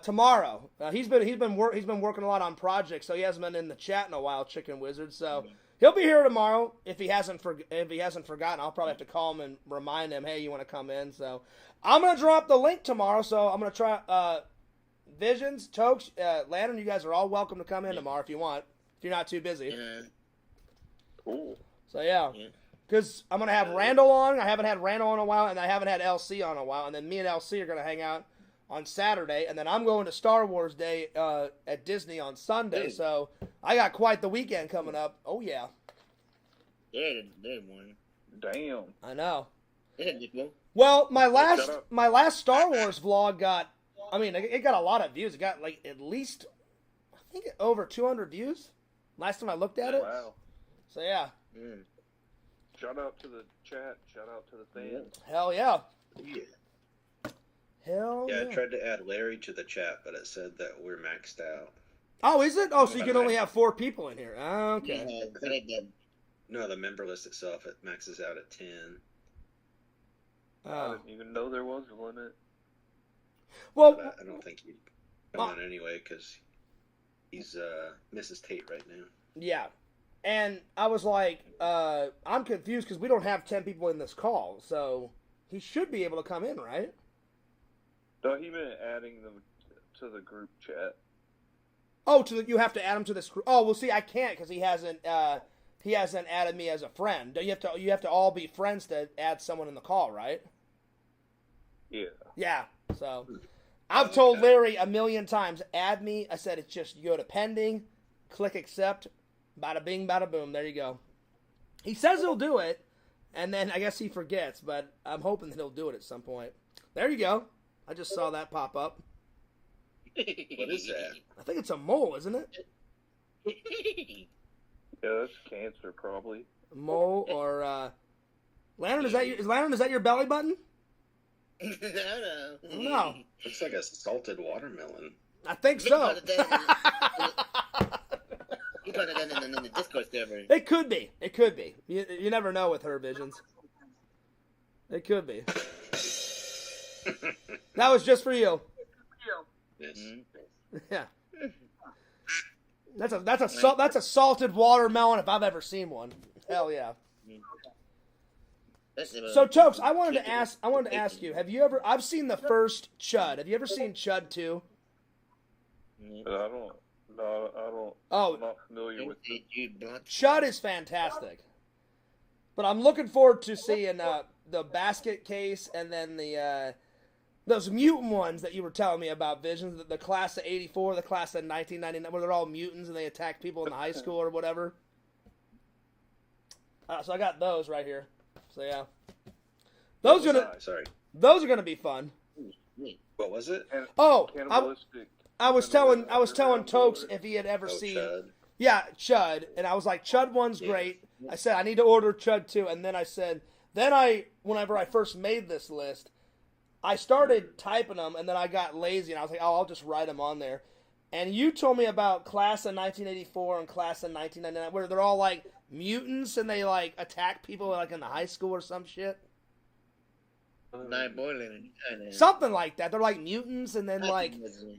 tomorrow. He's been working a lot on projects, so he hasn't been in the chat in a while. Chicken Wizard, so he'll be here tomorrow. If he hasn't forgotten, I'll probably have to call him and remind him, hey, you want to come in? So I'm going to drop the link tomorrow. So I'm going to try Visions, Tokes, Lantern. You guys are all welcome to come in tomorrow if you want. If you're not too busy. Cool. So yeah. Yeah. Because I'm going to have Randall on. I haven't had Randall in a while, and I haven't had LC on in a while. And then me and LC are going to hang out on Saturday. And then I'm going to Star Wars Day at Disney on Sunday. So I got quite the weekend coming up. Oh yeah, Yeah, they won. Damn. I know. Yeah, Nico. Well, my Shut up. last Star Wars vlog got, I mean, it got a lot of views. It got like at least, I think over 200 views. Last time I looked at it. Wow. So yeah, Mm. Shout out to the chat. Shout out to the fans. hell yeah, Yeah. hell Yeah, yeah. I tried to add Larry to the chat, but it said that we're maxed out. Oh, is it? Oh, so you can only have 4 people in here. Okay. Yeah, so they did. No, the member list itself, it maxes out at 10. I Oh. didn't even know there was a limit. Well, But I don't think he'd come on anyway, because he's Mrs. Tate right now. yeah. And I was like, I'm confused because we don't have 10 people in this call, so he should be able to come in, right? No, he meant adding them to the group chat. Oh, you have to add him to this. Oh, well, see, I can't because he hasn't added me as a friend. You have to all be friends to add someone in the call, right? Yeah. Yeah. So I've told Larry a million times, add me. I said it's just you go to pending, click accept, bada bing, bada boom. There you go. He says he'll do it, and then I guess he forgets, but I'm hoping that he'll do it at some point. There you go. I just saw that pop up. What is that? I think it's a mole, isn't it? Yeah, that's cancer, probably. A mole or Lantern? Is that your belly button? No. No, Looks like a salted watermelon. I think so. You put it in the Discord server. It could be. It could be. You never know with her visions. It could be. That was just for you. Yes. Yeah. That's a salted watermelon if I've ever seen one. Hell yeah. So Tokes, I wanted to ask you, have you ever? I've seen the first Chud. Have you ever seen Chud 2? But I don't. No, I don't. Oh. I'm not familiar with it. Chud is fantastic. But I'm looking forward to seeing the basket case and then the those mutant ones that you were telling me about, Visions, the class of 84, the class of 1999, where they're all mutants and they attack people in the high school or whatever. So I got those right here. So yeah, those are gonna be fun. What was it? Oh, Cannibalistic. I was telling Tokes if he had ever seen. Chud. Yeah, Chud, and I was like, Chud 1's great. I said I need to order Chud 2, and then I said, whenever I first made this list, I started typing them, and then I got lazy, and I was like, oh, I'll just write them on there. And you told me about Class of 1984 and Class of 1999, where they're all like mutants and they like attack people like in the high school or some shit. Something like that. They're like mutants, and then like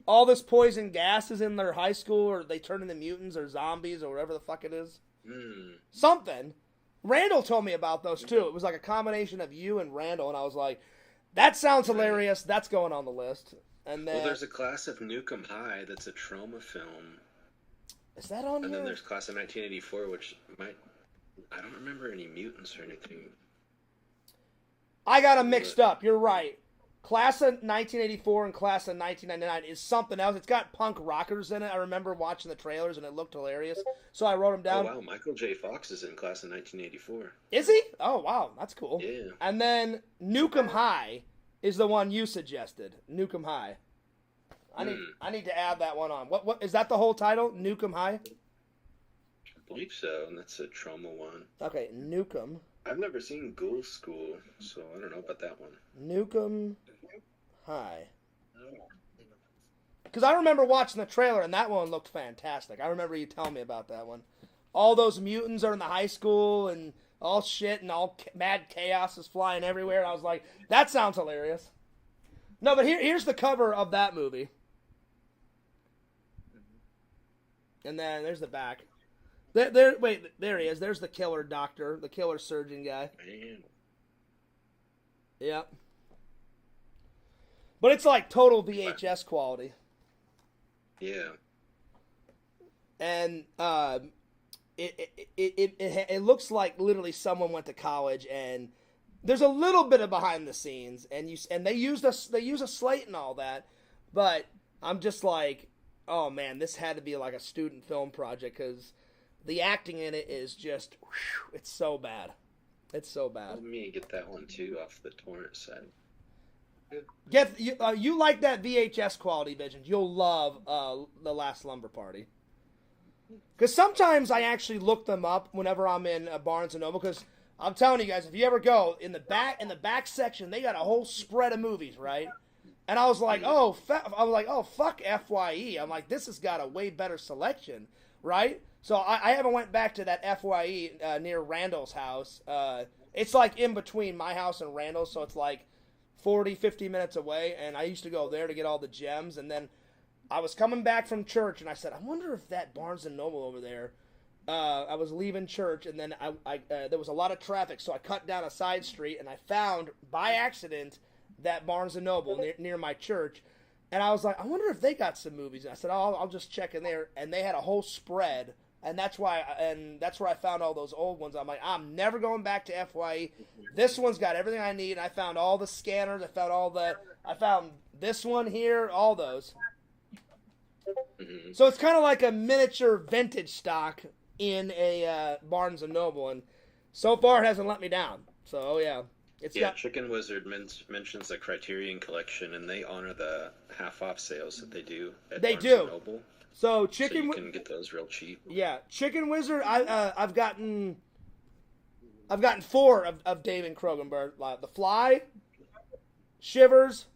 all this poison gas is in their high school, or they turn into mutants or zombies or whatever the fuck it is. Something. Randall told me about those too. It was like a combination of you and Randall, and I was like, that sounds hilarious. That's going on the list. And then there's a Class of Nukem High that's a trauma film. Is that on here? And then there's Class of 1984, which I don't remember any mutants or anything. I got them mixed up. You're right. Class of 1984 and Class of 1999 is something else. It's got punk rockers in it. I remember watching the trailers and it looked hilarious. So I wrote them down. Oh, wow. Michael J. Fox is in Class of 1984. Is he? Oh, wow. That's cool. Yeah. And then Nukem High is the one you suggested. Nukem High. I need to add that one on. What is that the whole title? Nukem High? I believe so, and that's a trauma one. Okay, Nukem. I've never seen Ghoul School, so I don't know about that one. Nukem High. Because I remember watching the trailer, and that one looked fantastic. I remember you telling me about that one. All those mutants are in the high school, and all shit, and all mad chaos is flying everywhere. And I was like, that sounds hilarious. No, but here's the cover of that movie. And then there's the back. Wait, there he is. There's the killer doctor, the killer surgeon guy. Man. Yep. But it's like total VHS quality. Yeah. And it looks like literally someone went to college, and there's a little bit of behind the scenes, and they use a slate and all that, but I'm just like, oh man, this had to be like a student film project because the acting in it is just, whew, it's so bad. It's so bad. Let me get that one too off the torrent side. Get you like that VHS quality, Vision. You'll love The Last Lumber Party. Because sometimes I actually look them up whenever I'm in Barnes & Noble. Because I'm telling you guys, if you ever go, in the back section, they got a whole spread of movies, right? And I was like, oh, fuck FYE. I'm like, this has got a way better selection, right? So I haven't went back to that FYE near Randall's house. It's like in between my house and Randall's, so it's like 40, 50 minutes away. And I used to go there to get all the gems. And then I was coming back from church, and I said, I wonder if that Barnes & Noble over there, I was leaving church, and then there was a lot of traffic, so I cut down a side street, and I found, by accident, that Barnes & Noble near my church. And I was like, I wonder if they got some movies. And I said, oh, I'll just check in there. And they had a whole spread. And that's where I found all those old ones. I'm like, I'm never going back to FYE. This one's got everything I need. I found all the scanners. I found this one here, all those. So it's kind of like a miniature vintage stock in a Barnes & Noble. And so far it hasn't let me down. So, oh yeah. Chicken Wizard mentions the Criterion Collection, and they honor the half-off sales that they do at Barnes & Noble. So you can get those real cheap. Yeah, Chicken Wizard. I've gotten 4 of David Cronenberg. The Fly, Shivers,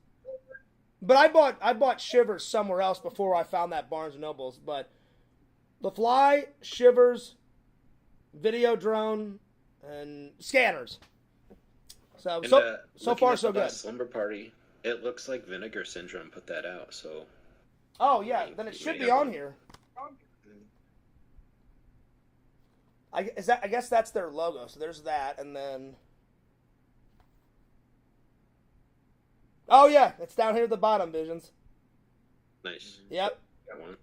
but I bought Shivers somewhere else before I found that Barnes & Noble's. But The Fly, Shivers, Videodrome, and Scanners. So far so good. Slumber Party. It looks like Vinegar Syndrome put that out. So. Oh yeah, then it should be on here. I guess that's their logo. So there's that, and then. Oh yeah, it's down here at the bottom, Visions. Nice. Yep. That one.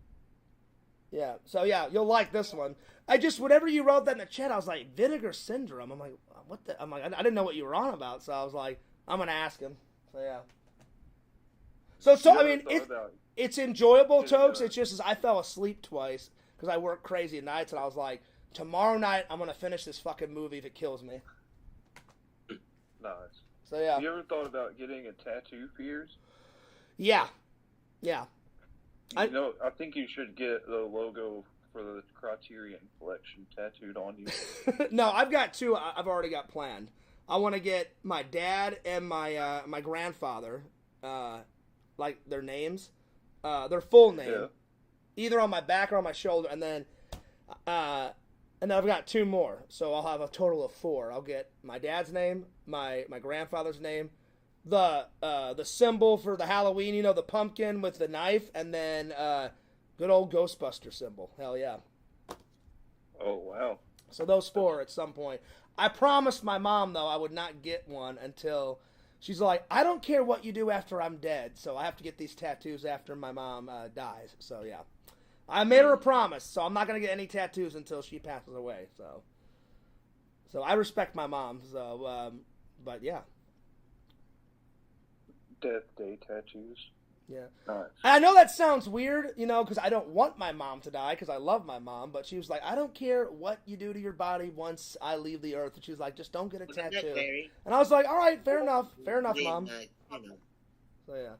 Yeah. So yeah, you'll like this one. Whenever you wrote that in the chat, I was like, Vinegar Syndrome. I'm like, what the? I'm like, I didn't know what you were on about, so I was like, I'm gonna ask him. So yeah. So I mean, it's enjoyable, Tokes. It's just I fell asleep twice because I work crazy nights, and I was like, tomorrow night I'm gonna finish this fucking movie if it kills me. Nice. So yeah. Have you ever thought about getting a tattoo for yours? Yeah. I think you should get the logo for the Criterion Collection tattooed on you. No, I've got 2. I've already got planned. I want to get my dad and my grandfather, like their names, their full name, either on my back or on my shoulder, and then I've got 2 more, so I'll have a total of 4. I'll get my dad's name, my grandfather's name, the symbol for the Halloween, the pumpkin with the knife, and then good old Ghostbuster symbol. Hell yeah. Oh wow. So those 4 at some point. I promised my mom though I would not get one until she's like, I don't care what you do after I'm dead, so I have to get these tattoos after my mom dies. So yeah. I made her a promise, so I'm not going to get any tattoos until she passes away. So I respect my mom. So, but yeah. Death Day tattoos. Yeah. Nice. I know that sounds weird, because I don't want my mom to die because I love my mom. But she was like, I don't care what you do to your body once I leave the earth. And she was like, just don't get a tattoo. And I was like, all right, fair enough, mom. So yeah.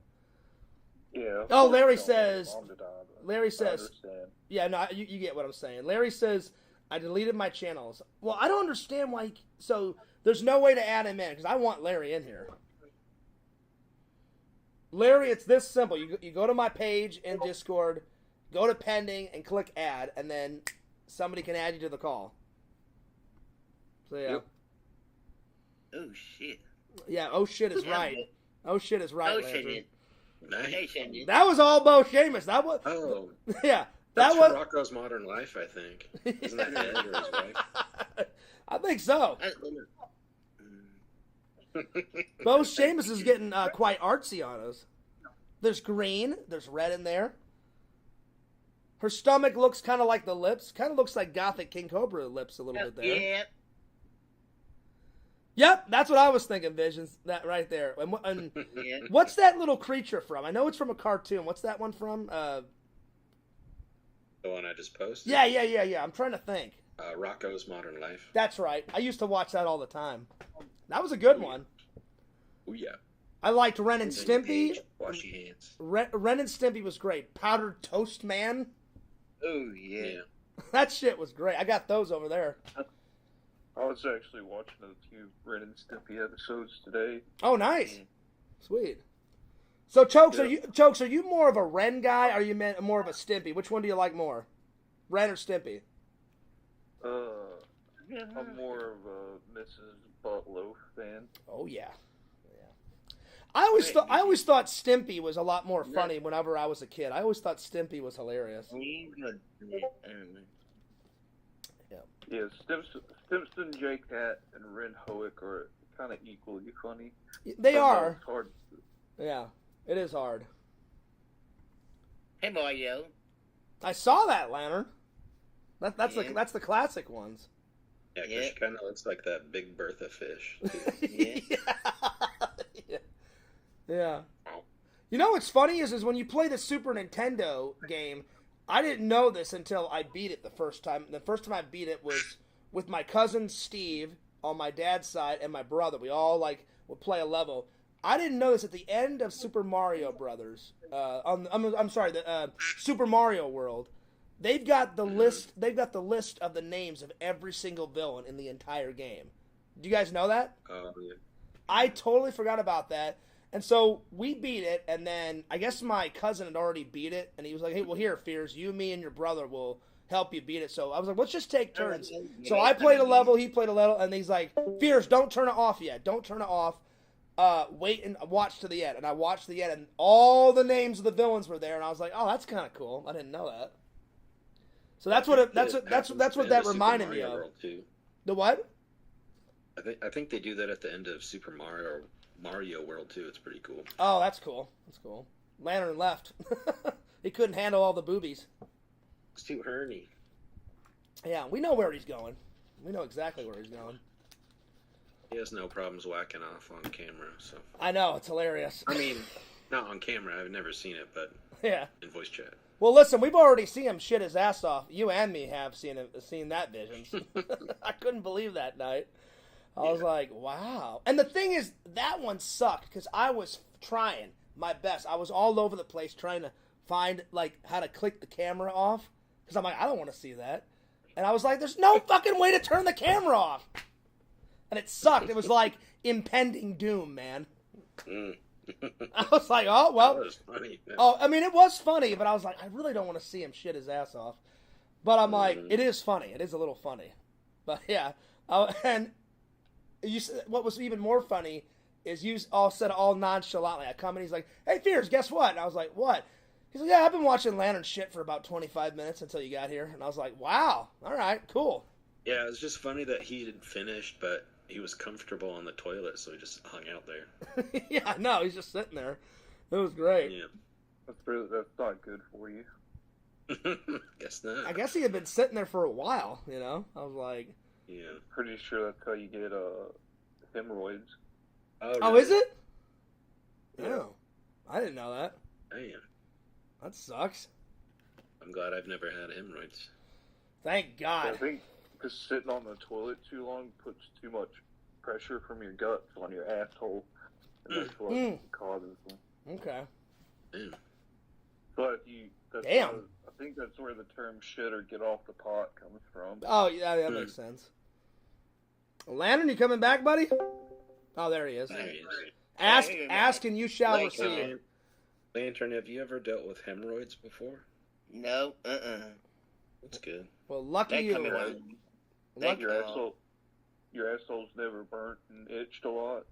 Yeah. Oh, Larry says. Yeah, no, you get what I'm saying. Larry says, I deleted my channels. Well, I don't understand why. So there's no way to add him in because I want Larry in here. Larry, it's this simple. You go to my page in Discord, go to pending, and click add, and then somebody can add you to the call. So yeah. Yep. Oh shit. Yeah. Oh shit is right. Oh shit is right. Oh Landry. Nice. That was all Bo Seamus. That was. Oh. Yeah. That's from Rocco's Modern Life, I think. Isn't that Ed or his wife? I think so. Bo Seamus is getting quite artsy on us. There's green. There's red in there. Her stomach looks kind of like the lips. Kind of looks like Gothic King Cobra lips a little bit there. Yeah. Yep, that's what I was thinking, Visions. That right there. And Yeah. what's that little creature from? I know it's from a cartoon. What's that one from? The one I just posted? Yeah. I'm trying to think. Rocco's Modern Life. That's right. I used to watch that all the time. That was a good one. Oh, yeah. I liked Ren and Stimpy. Wash your hands. Ren and Stimpy was great. Powdered Toast Man. Oh, yeah. That shit was great. I got those over there. I was actually watching a few Ren and Stimpy episodes today. Oh, nice. Sweet. So, Chokes, are you more of a Ren guy, or are you more of a Stimpy? Which one do you like more? Ren or Stimpy? I'm more of a Mrs. Buttloaf fan. Oh, yeah. I always thought Stimpy was a lot more funny whenever I was a kid. I always thought Stimpy was hilarious. Yeah, Stimson, J-Cat, and Ren Hoek are kind of equally funny. They are. It's hard. Yeah, it is hard. Hey, Mario. I saw that, Lantern. That's Yeah. the classic ones. Yeah, because she kind of looks like that Big Bertha fish. Yeah. You know what's funny is when you play the Super Nintendo game, I didn't know this until I beat it the first time. The first time I beat it was with my cousin Steve on my dad's side and my brother. We all would play a level. I didn't know this at the end of Super Mario Brothers. The Super Mario World. They've got the list. They've got the list of the names of every single villain in the entire game. Do you guys know that? Oh, yeah. I totally forgot about that. And so we beat it, and then I guess my cousin had already beat it, and he was like, hey, well, here, Fears, you, me, and your brother will help you beat it. So I was like, let's just take turns. So I played a level, he played a level, and he's like, Fears, don't turn it off yet. Don't turn it off. Wait and watch to the end. And I watched the end, and all the names of the villains were there, and I was like, oh, that's kind of cool. I didn't know that. So that's what that reminded me of. The what? I think they do that at the end of Super Mario World too. It's pretty cool. Oh, that's cool. That's cool. Lantern left. He couldn't handle all the boobies. It's too horny. Yeah, we know where he's going. We know exactly where he's going. He has no problems whacking off on camera, so. I know, it's hilarious. I mean, not on camera. I've never seen it, but yeah, in voice chat. Well, listen, we've already seen him shit his ass off. You and me have seen that vision. I couldn't believe that night. I was like, wow. And the thing is, that one sucked because I was trying my best. I was all over the place trying to find how to click the camera off because I'm like, I don't want to see that. And I was like, there's no fucking way to turn the camera off. And it sucked. It was like impending doom, man. I was like, oh, well. That was funny. Oh, I mean, it was funny, but I was like, I really don't want to see him shit his ass off. But I'm like, it is funny. It is a little funny. But yeah. And what was even more funny is you all said all nonchalantly. I come and he's like, hey, Fears, guess what? And I was like, what? He's like, yeah, I've been watching Lantern shit for about 25 minutes until you got here. And I was like, wow. All right, cool. Yeah, it was just funny that he had finished, but he was comfortable on the toilet, so he just hung out there. Yeah, no, he's just sitting there. It was great. Yeah. That's not good for you. Guess not. I guess he had been sitting there for a while, you know? I was like... Yeah. Pretty sure that's how you get hemorrhoids. Oh, Oh, really? is it? Yeah. Oh, I didn't know that. Damn. That sucks. I'm glad I've never had hemorrhoids. Thank God. I think because sitting on the toilet too long puts too much pressure from your guts on your asshole, and that's what causes them. Okay. Damn. But Damn. I think that's where the term "shit" or "get off the pot" comes from. Oh, yeah, that makes sense. Lantern, you coming back, buddy? Oh, there he is. There he is. Ask and you shall receive. Lantern, have you ever dealt with hemorrhoids before? No, That's good. Well, lucky They you. come in Lucky- Your asshole's never burnt and itched a lot.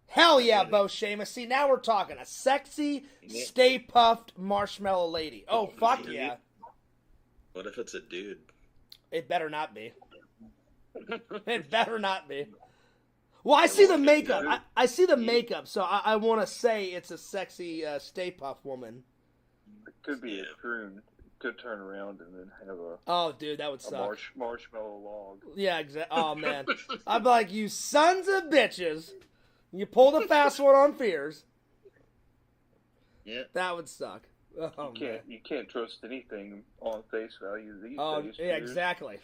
Hell yeah, Bo Seamus. See, now we're talking. A sexy, stay puffed marshmallow lady. Oh, fuck yeah. What if it's a dude? It better not be. It better not be. Well, I see the makeup. I see the makeup, so I want to say it's a sexy Stay Puft woman. It could be a prune. Could turn around and then have a Oh, dude, that would suck. marshmallow log. Yeah, exactly. Oh, man. I'd be like, you sons of bitches. You pulled a fast one on Fears. Yeah. That would suck. Oh, man. You can't trust anything on face value these Oh, days. yeah, There's exactly.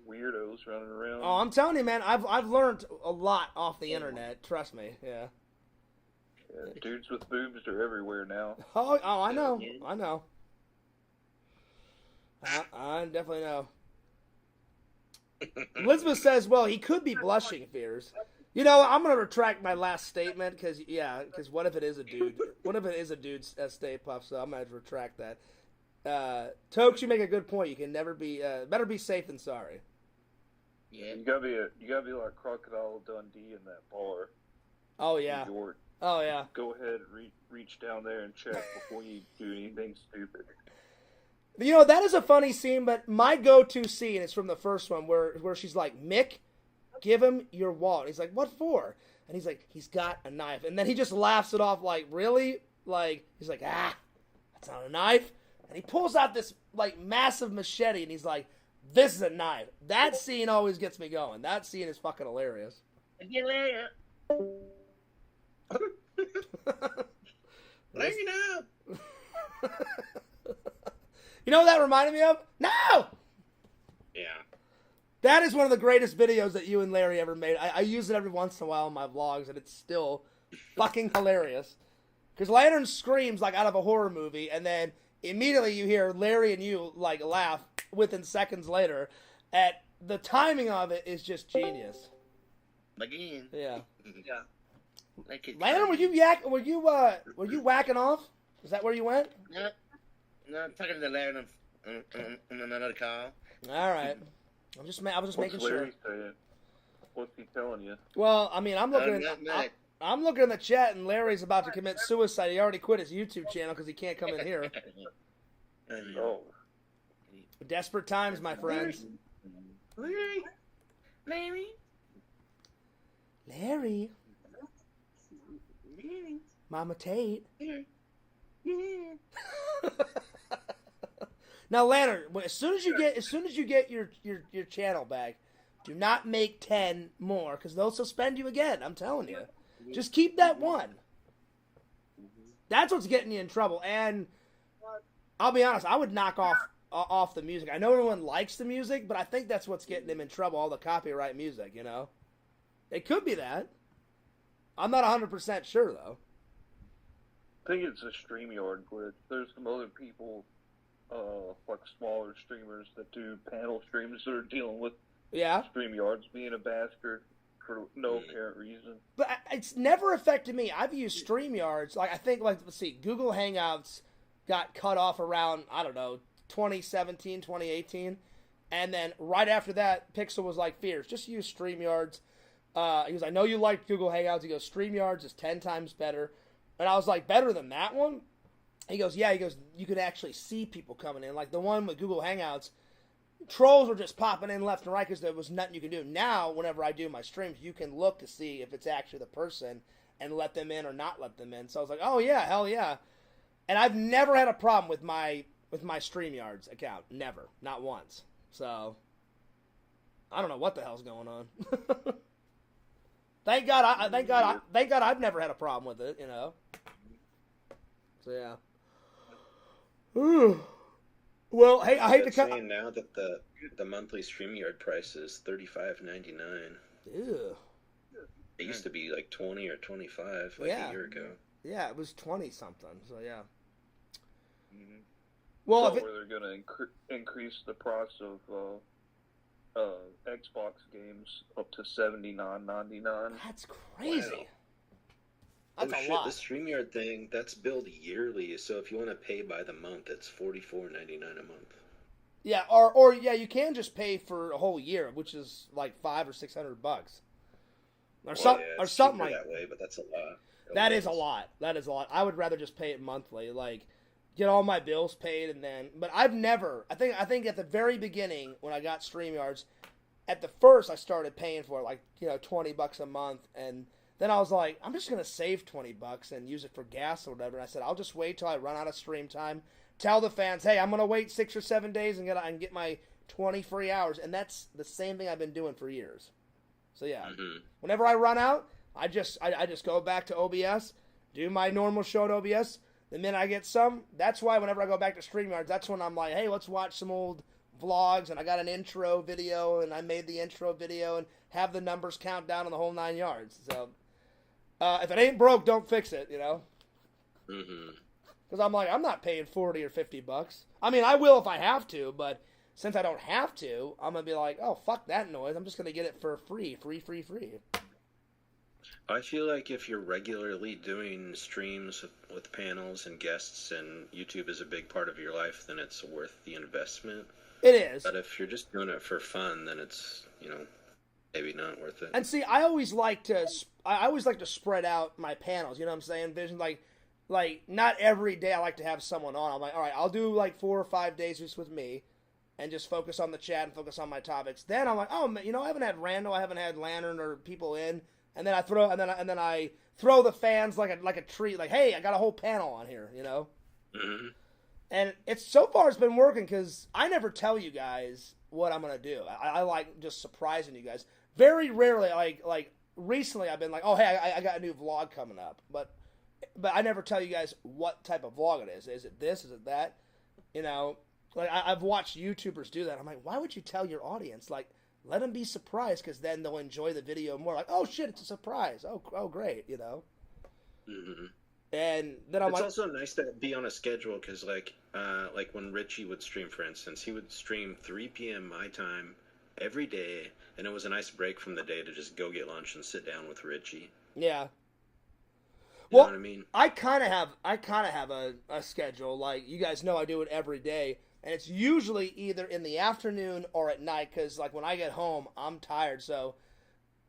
weirdos running around. Oh, I'm telling you, man, I've learned a lot off the internet. Trust me. Yeah. Yeah, dudes with boobs are everywhere now. Oh, I know. I know. I definitely know. Elizabeth says, well, he could be blushing, Fears. You know, I'm going to retract my last statement because what if it is a dude? What if it is a dude, Stay Puff? So I'm going to retract that. Tokes, you make a good point. You can never be, better be safe than sorry. Yeah. You gotta be like Crocodile Dundee in that bar. Oh, yeah. New York. Oh, yeah. Go ahead and reach down there and check before you do anything stupid. You know, that is a funny scene, but my go-to scene is from the first one where she's like, Mick, give him your wallet. He's like, what for? And he's like, he's got a knife. And then he just laughs it off like, really? Like, he's like, that's not a knife. And he pulls out this, like, massive machete, and he's like, this is a knife. That scene always gets me going. That scene is fucking hilarious. Get later. Let me know. You know what that reminded me of? No! Yeah. That is one of the greatest videos that you and Larry ever made. I use it every once in a while in my vlogs, and it's still fucking hilarious. Because Lantern screams like out of a horror movie, and then immediately you hear Larry and you like laugh within seconds later. At the timing of it is just genius. Again. Yeah. Yeah. Like it. Lantern, were you whacking off? Is that where you went? No, I'm talking to Larry on another call. All right. I was just What's making sure. Larry saying? What's he telling you? Well, I mean, I'm looking Not I'm looking in the chat, and Larry's about to commit suicide. He already quit his YouTube channel because he can't come in here. Oh. Desperate times, my friends. Larry. Larry. Larry. Larry. Mama Tate. Yeah. Now, Lantern, as soon as you get your channel back, do not make 10 more because they'll suspend you again. I'm telling you, just keep that one. That's what's getting you in trouble. And I'll be honest, I would knock off the music. I know everyone likes the music, but I think that's what's getting them in trouble. All the copyright music, you know, it could be that. I'm not 100% sure though. I think it's a StreamYard glitch. There's some other people, like smaller streamers that do panel streams that are dealing with StreamYards being a bastard for no apparent reason. But it's never affected me. I've used StreamYards. Like I think, let's see, Google Hangouts got cut off around, I don't know, 2017, 2018. And then right after that, Pixel was like, Fears, just use StreamYards. He goes, I know you like Google Hangouts. He goes, StreamYards is 10 times better. And I was like, better than that one? He goes, yeah. He goes, you could actually see people coming in. Like the one with Google Hangouts, trolls were just popping in left and right because there was nothing you could do. Now, whenever I do my streams, you can look to see if it's actually the person and let them in or not let them in. So I was like, oh yeah, hell yeah. And I've never had a problem with my StreamYards account. Never. Not once. So I don't know what the hell's going on. Thank God I've never had a problem with it, you know. So yeah. Ooh. Well, hey, I hate to cut. Saying now that the monthly StreamYard price is $35.99. Ew. It used to be like 20 or 25 a year ago. Yeah, it was 20 something. So yeah. Mm-hmm. Well, where they're going to increase the price of Xbox games up to $79.99. That's crazy. Wow. That's a lot. The StreamYard thing, that's billed yearly, so if you want to pay by the month, it's $44.99 a month. Yeah, or you can just pay for a whole year, which is like $500 or $600, or something like that way. But that's a lot. That is a lot. That is a lot. I would rather just pay it monthly, like get all my bills paid, and then. But I've never. I think at the very beginning when I got StreamYards, at the first I started paying for it, like $20 a month, and then I was like, I'm just gonna save $20 and use it for gas or whatever. And I said, I'll just wait till I run out of stream time. Tell the fans, hey, I'm gonna wait 6 or 7 days and get my 20 free hours, and that's the same thing I've been doing for years. So yeah, whenever I run out, I just go back to OBS, do my normal show at OBS, The minute I get some, that's why whenever I go back to StreamYard, that's when I'm like, hey, let's watch some old vlogs, and I got an intro video, and I made the intro video, and have the numbers count down on the whole 9 yards. So, if it ain't broke, don't fix it, you know? Mm-hmm. Because I'm like, I'm not paying $40 or $50. I mean, I will if I have to, but since I don't have to, I'm going to be like, oh, fuck that noise. I'm just going to get it for free. I feel like if you're regularly doing streams with panels and guests and YouTube is a big part of your life, then it's worth the investment. It is. But if you're just doing it for fun, then it's, maybe not worth it. And see, I always like to spread out my panels, you know what I'm saying? Vision, like not every day I like to have someone on. I'm like, all right, I'll do like 4 or 5 days just with me and just focus on the chat and focus on my topics. Then I'm like, oh, I haven't had Randall, I haven't had Lantern or people in. And then I throw the fans like a treat, like, hey, I got a whole panel on here, you know? Mm-hmm. And so far it's been working because I never tell you guys what I'm going to do. I like just surprising you guys. Very rarely, like recently I've been like, oh, hey, I got a new vlog coming up. But I never tell you guys what type of vlog it is. Is it this? Is it that? You know, like I've watched YouTubers do that. I'm like, why would you tell your audience? Like, let them be surprised because then they'll enjoy the video more. Like, oh, shit, it's a surprise. Oh, great, you know? Mm-hmm. And then I'm like... It's also nice to be on a schedule because, like when Richie would stream, for instance, he would stream 3 p.m. my time every day, and it was a nice break from the day to just go get lunch and sit down with Richie. Yeah. You know what I mean? I kind of have a schedule. Like, you guys know I do it every day. And it's usually either in the afternoon or at night because, like, when I get home, I'm tired. So,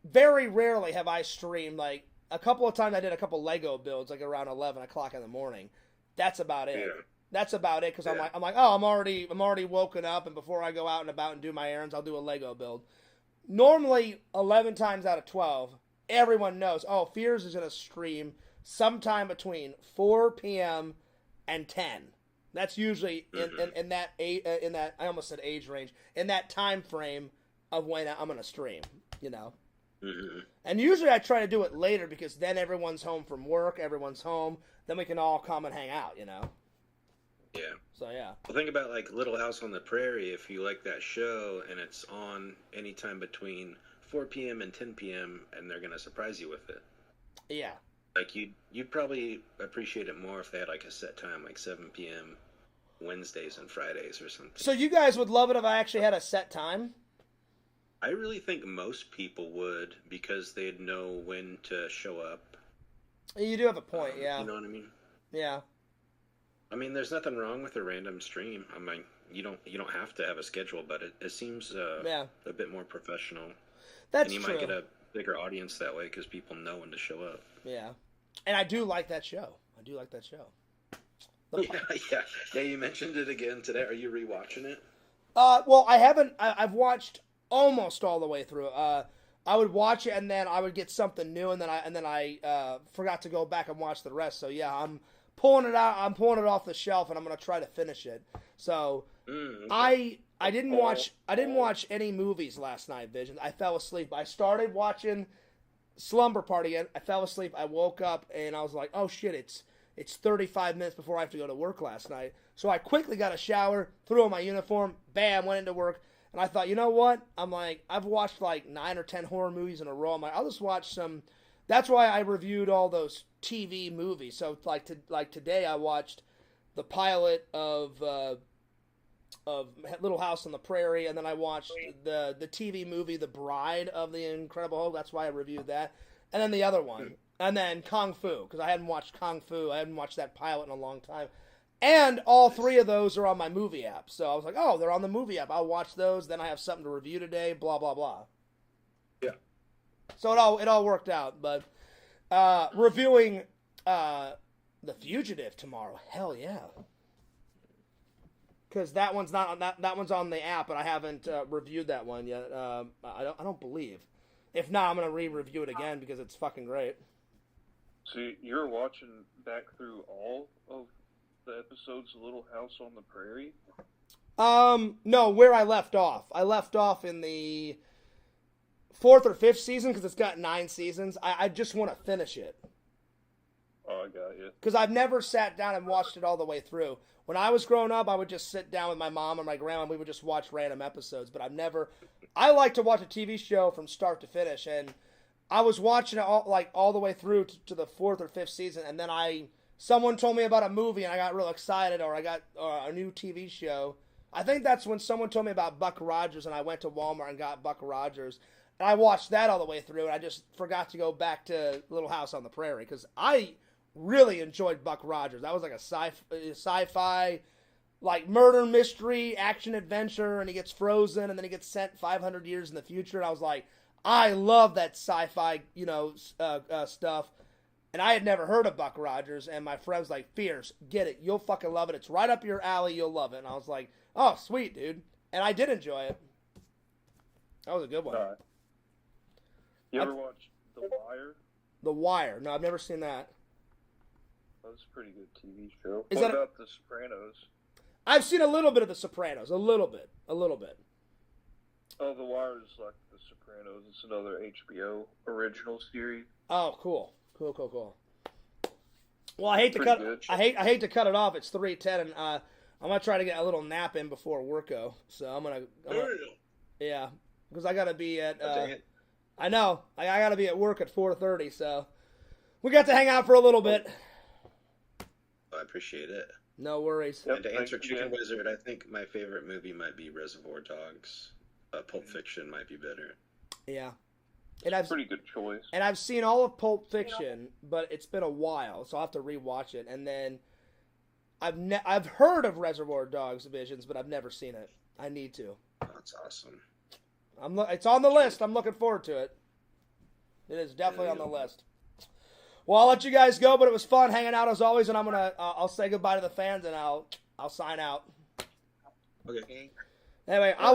very rarely have I streamed. Like, a couple of times I did a couple Lego builds, like, around 11 o'clock in the morning. That's about it. Yeah. That's about it because I'm like, oh, I'm already woken up, and before I go out and about and do my errands, I'll do a Lego build. Normally, 11 times out of 12, everyone knows, oh, Fears is going to stream sometime between 4 p.m. and 10. That's usually in that I almost said age range, in that time frame of when I'm gonna stream, you know. Mm-hmm. And usually I try to do it later because then everyone's home from work, everyone's home, then we can all come and hang out, you know. Yeah. So yeah. Well, think about like Little House on the Prairie. If you like that show and it's on anytime between 4 p.m. and 10 p.m. and they're gonna surprise you with it. Yeah. Like you'd probably appreciate it more if they had like a set time, like 7 p.m. Wednesdays and Fridays or something. So you guys would love it if I actually had a set time? I really think most people would because they'd know when to show up. You do have a point, yeah. You know what I mean? Yeah. I mean, there's nothing wrong with a random stream. I mean, you don't have to have a schedule, but it seems a bit more professional. That's true. And you might get a bigger audience that way because people know when to show up. Yeah. And I do like that show. Yeah, you mentioned it again today. Are you rewatching it? Well, I haven't. I've watched almost all the way through. I would watch it and then I would get something new, and then I forgot to go back and watch the rest. So yeah, I'm pulling it out. I'm pulling it off the shelf, and I'm gonna try to finish it. So okay. I didn't watch any movies last night, Vision. I fell asleep. I started watching Slumber Party, and I fell asleep. I woke up and I was like, oh shit, it's 35 minutes before I have to go to work last night. So I quickly got a shower, threw on my uniform, bam, went into work. And I thought, you know what? I'm like, I've watched like 9 or 10 horror movies in a row. I'm like, I'll just watch some. That's why I reviewed all those TV movies. So like today I watched the pilot of Little House on the Prairie, and then I watched the TV movie The Bride of the Incredible Hulk. That's why I reviewed that. And then the other one. And then Kung Fu, because I hadn't watched Kung Fu. I hadn't watched that pilot in a long time. And all 3 of those are on my movie app. So I was like, oh, they're on the movie app. I'll watch those. Then I have something to review today, blah, blah, blah. Yeah. So it all worked out. But reviewing The Fugitive tomorrow, hell yeah. Because that one's on the app, but I haven't reviewed that one yet. I don't believe. If not, I'm gonna re-review it again because it's fucking great. So you're watching back through all of the episodes of Little House on the Prairie? No, where I left off. I left off in the 4th or 5th season because it's got 9 seasons. I just want to finish it. Oh, I got because I've never sat down and watched it all the way through. When I was growing up, I would just sit down with my mom or my grandma, and we would just watch random episodes. But I like to watch a TV show from start to finish, and I was watching it all the way through to the 4th or 5th season, and then someone told me about a movie, and I got real excited, or I got a new TV show. I think that's when someone told me about Buck Rogers, and I went to Walmart and got Buck Rogers. And I watched that all the way through, and I just forgot to go back to Little House on the Prairie, because I really enjoyed Buck Rogers. That was like a sci-fi, like murder mystery, action adventure, and he gets frozen, and then he gets sent 500 years in the future, and I was like, I love that sci-fi, stuff. And I had never heard of Buck Rogers, and my friend was like, Fierce, get it. You'll fucking love it. It's right up your alley. You'll love it. And I was like, oh, sweet, dude. And I did enjoy it. That was a good one. You ever watch The Wire? The Wire. No, I've never seen that. That was a pretty good TV show. What about The Sopranos? I've seen a little bit of The Sopranos. A little bit. Oh, The Wire is like The Sopranos. It's another HBO original series. Oh, cool. Cool. Well, I hate to cut it off. It's 3:10, and I'm gonna try to get a little nap in before worko. So I'm gonna yeah, because I gotta be at. I know I gotta be at work at 4:30. So we got to hang out for a little bit. I appreciate it. No worries. And to answer Chicken Wizard, I think my favorite movie might be Reservoir Dogs. Pulp Fiction might be better. Yeah. And pretty good choice. And I've seen all of Pulp Fiction, but it's been a while, so I'll have to rewatch it. And then I've heard of Reservoir Dogs Visions, but I've never seen it. I need to. That's awesome. It's on the list. I'm looking forward to it. It is definitely on the list. Well, I'll let you guys go, but it was fun hanging out as always, and I'll say goodbye to the fans, and I'll sign out. Okay. Anyway, I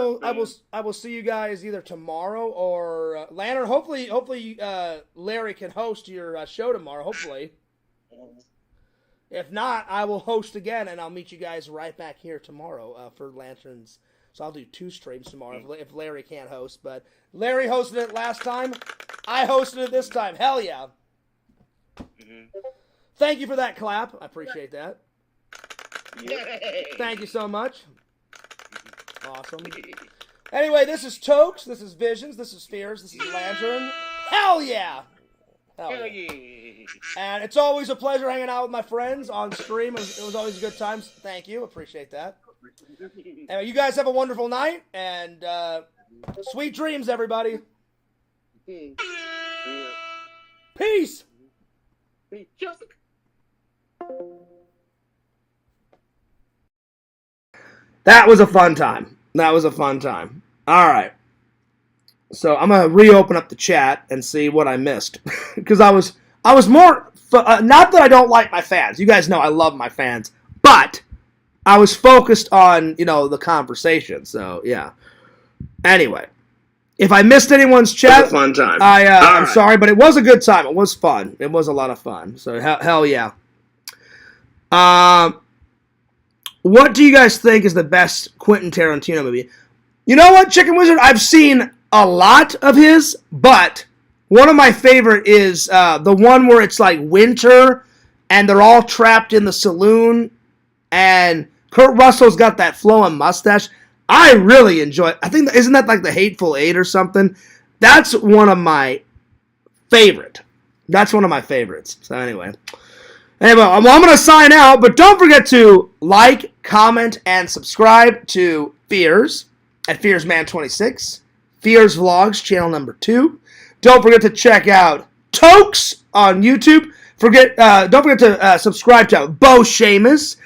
will see you guys either tomorrow or Lantern. Hopefully, Larry can host your show tomorrow. Hopefully, if not, I will host again, and I'll meet you guys right back here tomorrow for Lanterns. So I'll do 2 streams tomorrow if Larry can't host. But Larry hosted it last time. I hosted it this time. Hell yeah! Mm-hmm. Thank you for that clap. I appreciate that. Yay. Thank you so much. Awesome. Anyway, this is Tokes, this is Visions, this is Fears, this is Lantern. Hell yeah! Hell yeah. And it's always a pleasure hanging out with my friends on stream. It was always a good time. Thank you. Appreciate that. Anyway, you guys have a wonderful night, and sweet dreams, everybody. Peace! That was a fun time. All right. So I'm going to reopen up the chat and see what I missed. Because I was more, not that I don't like my fans. You guys know I love my fans. But I was focused on, the conversation. So, yeah. Anyway. If I missed anyone's chat, it was a fun time. I'm sorry, but it was a good time. It was fun. It was a lot of fun. So, hell yeah. What do you guys think is the best Quentin Tarantino movie? You know what, Chicken Wizard? I've seen a lot of his, but one of my favorite is the one where it's like winter, and they're all trapped in the saloon, and Kurt Russell's got that flowing mustache. I really enjoy it. I think, isn't that like The Hateful Eight or something? That's one of my favorite. That's one of my favorites. So anyway, I'm going to sign out, but don't forget to like, comment, and subscribe to Fears at FearsMan26, Fears Vlogs, channel number 2. Don't forget to check out Tokes on YouTube. Don't forget to subscribe to Bo Shamus.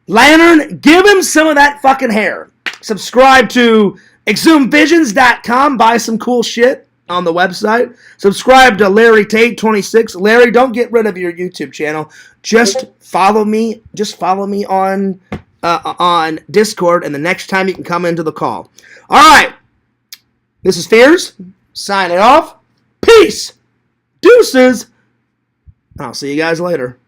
Lantern, give him some of that fucking hair. Subscribe to exhumvisions.com. Buy some cool shit on the website. Subscribe to Larry Tate 26. Larry, don't get rid of your YouTube channel. Just follow me. Just follow me on Discord, and the next time you can come into the call. All right. This is Fears. Signing off. Peace. Deuces. I'll see you guys later.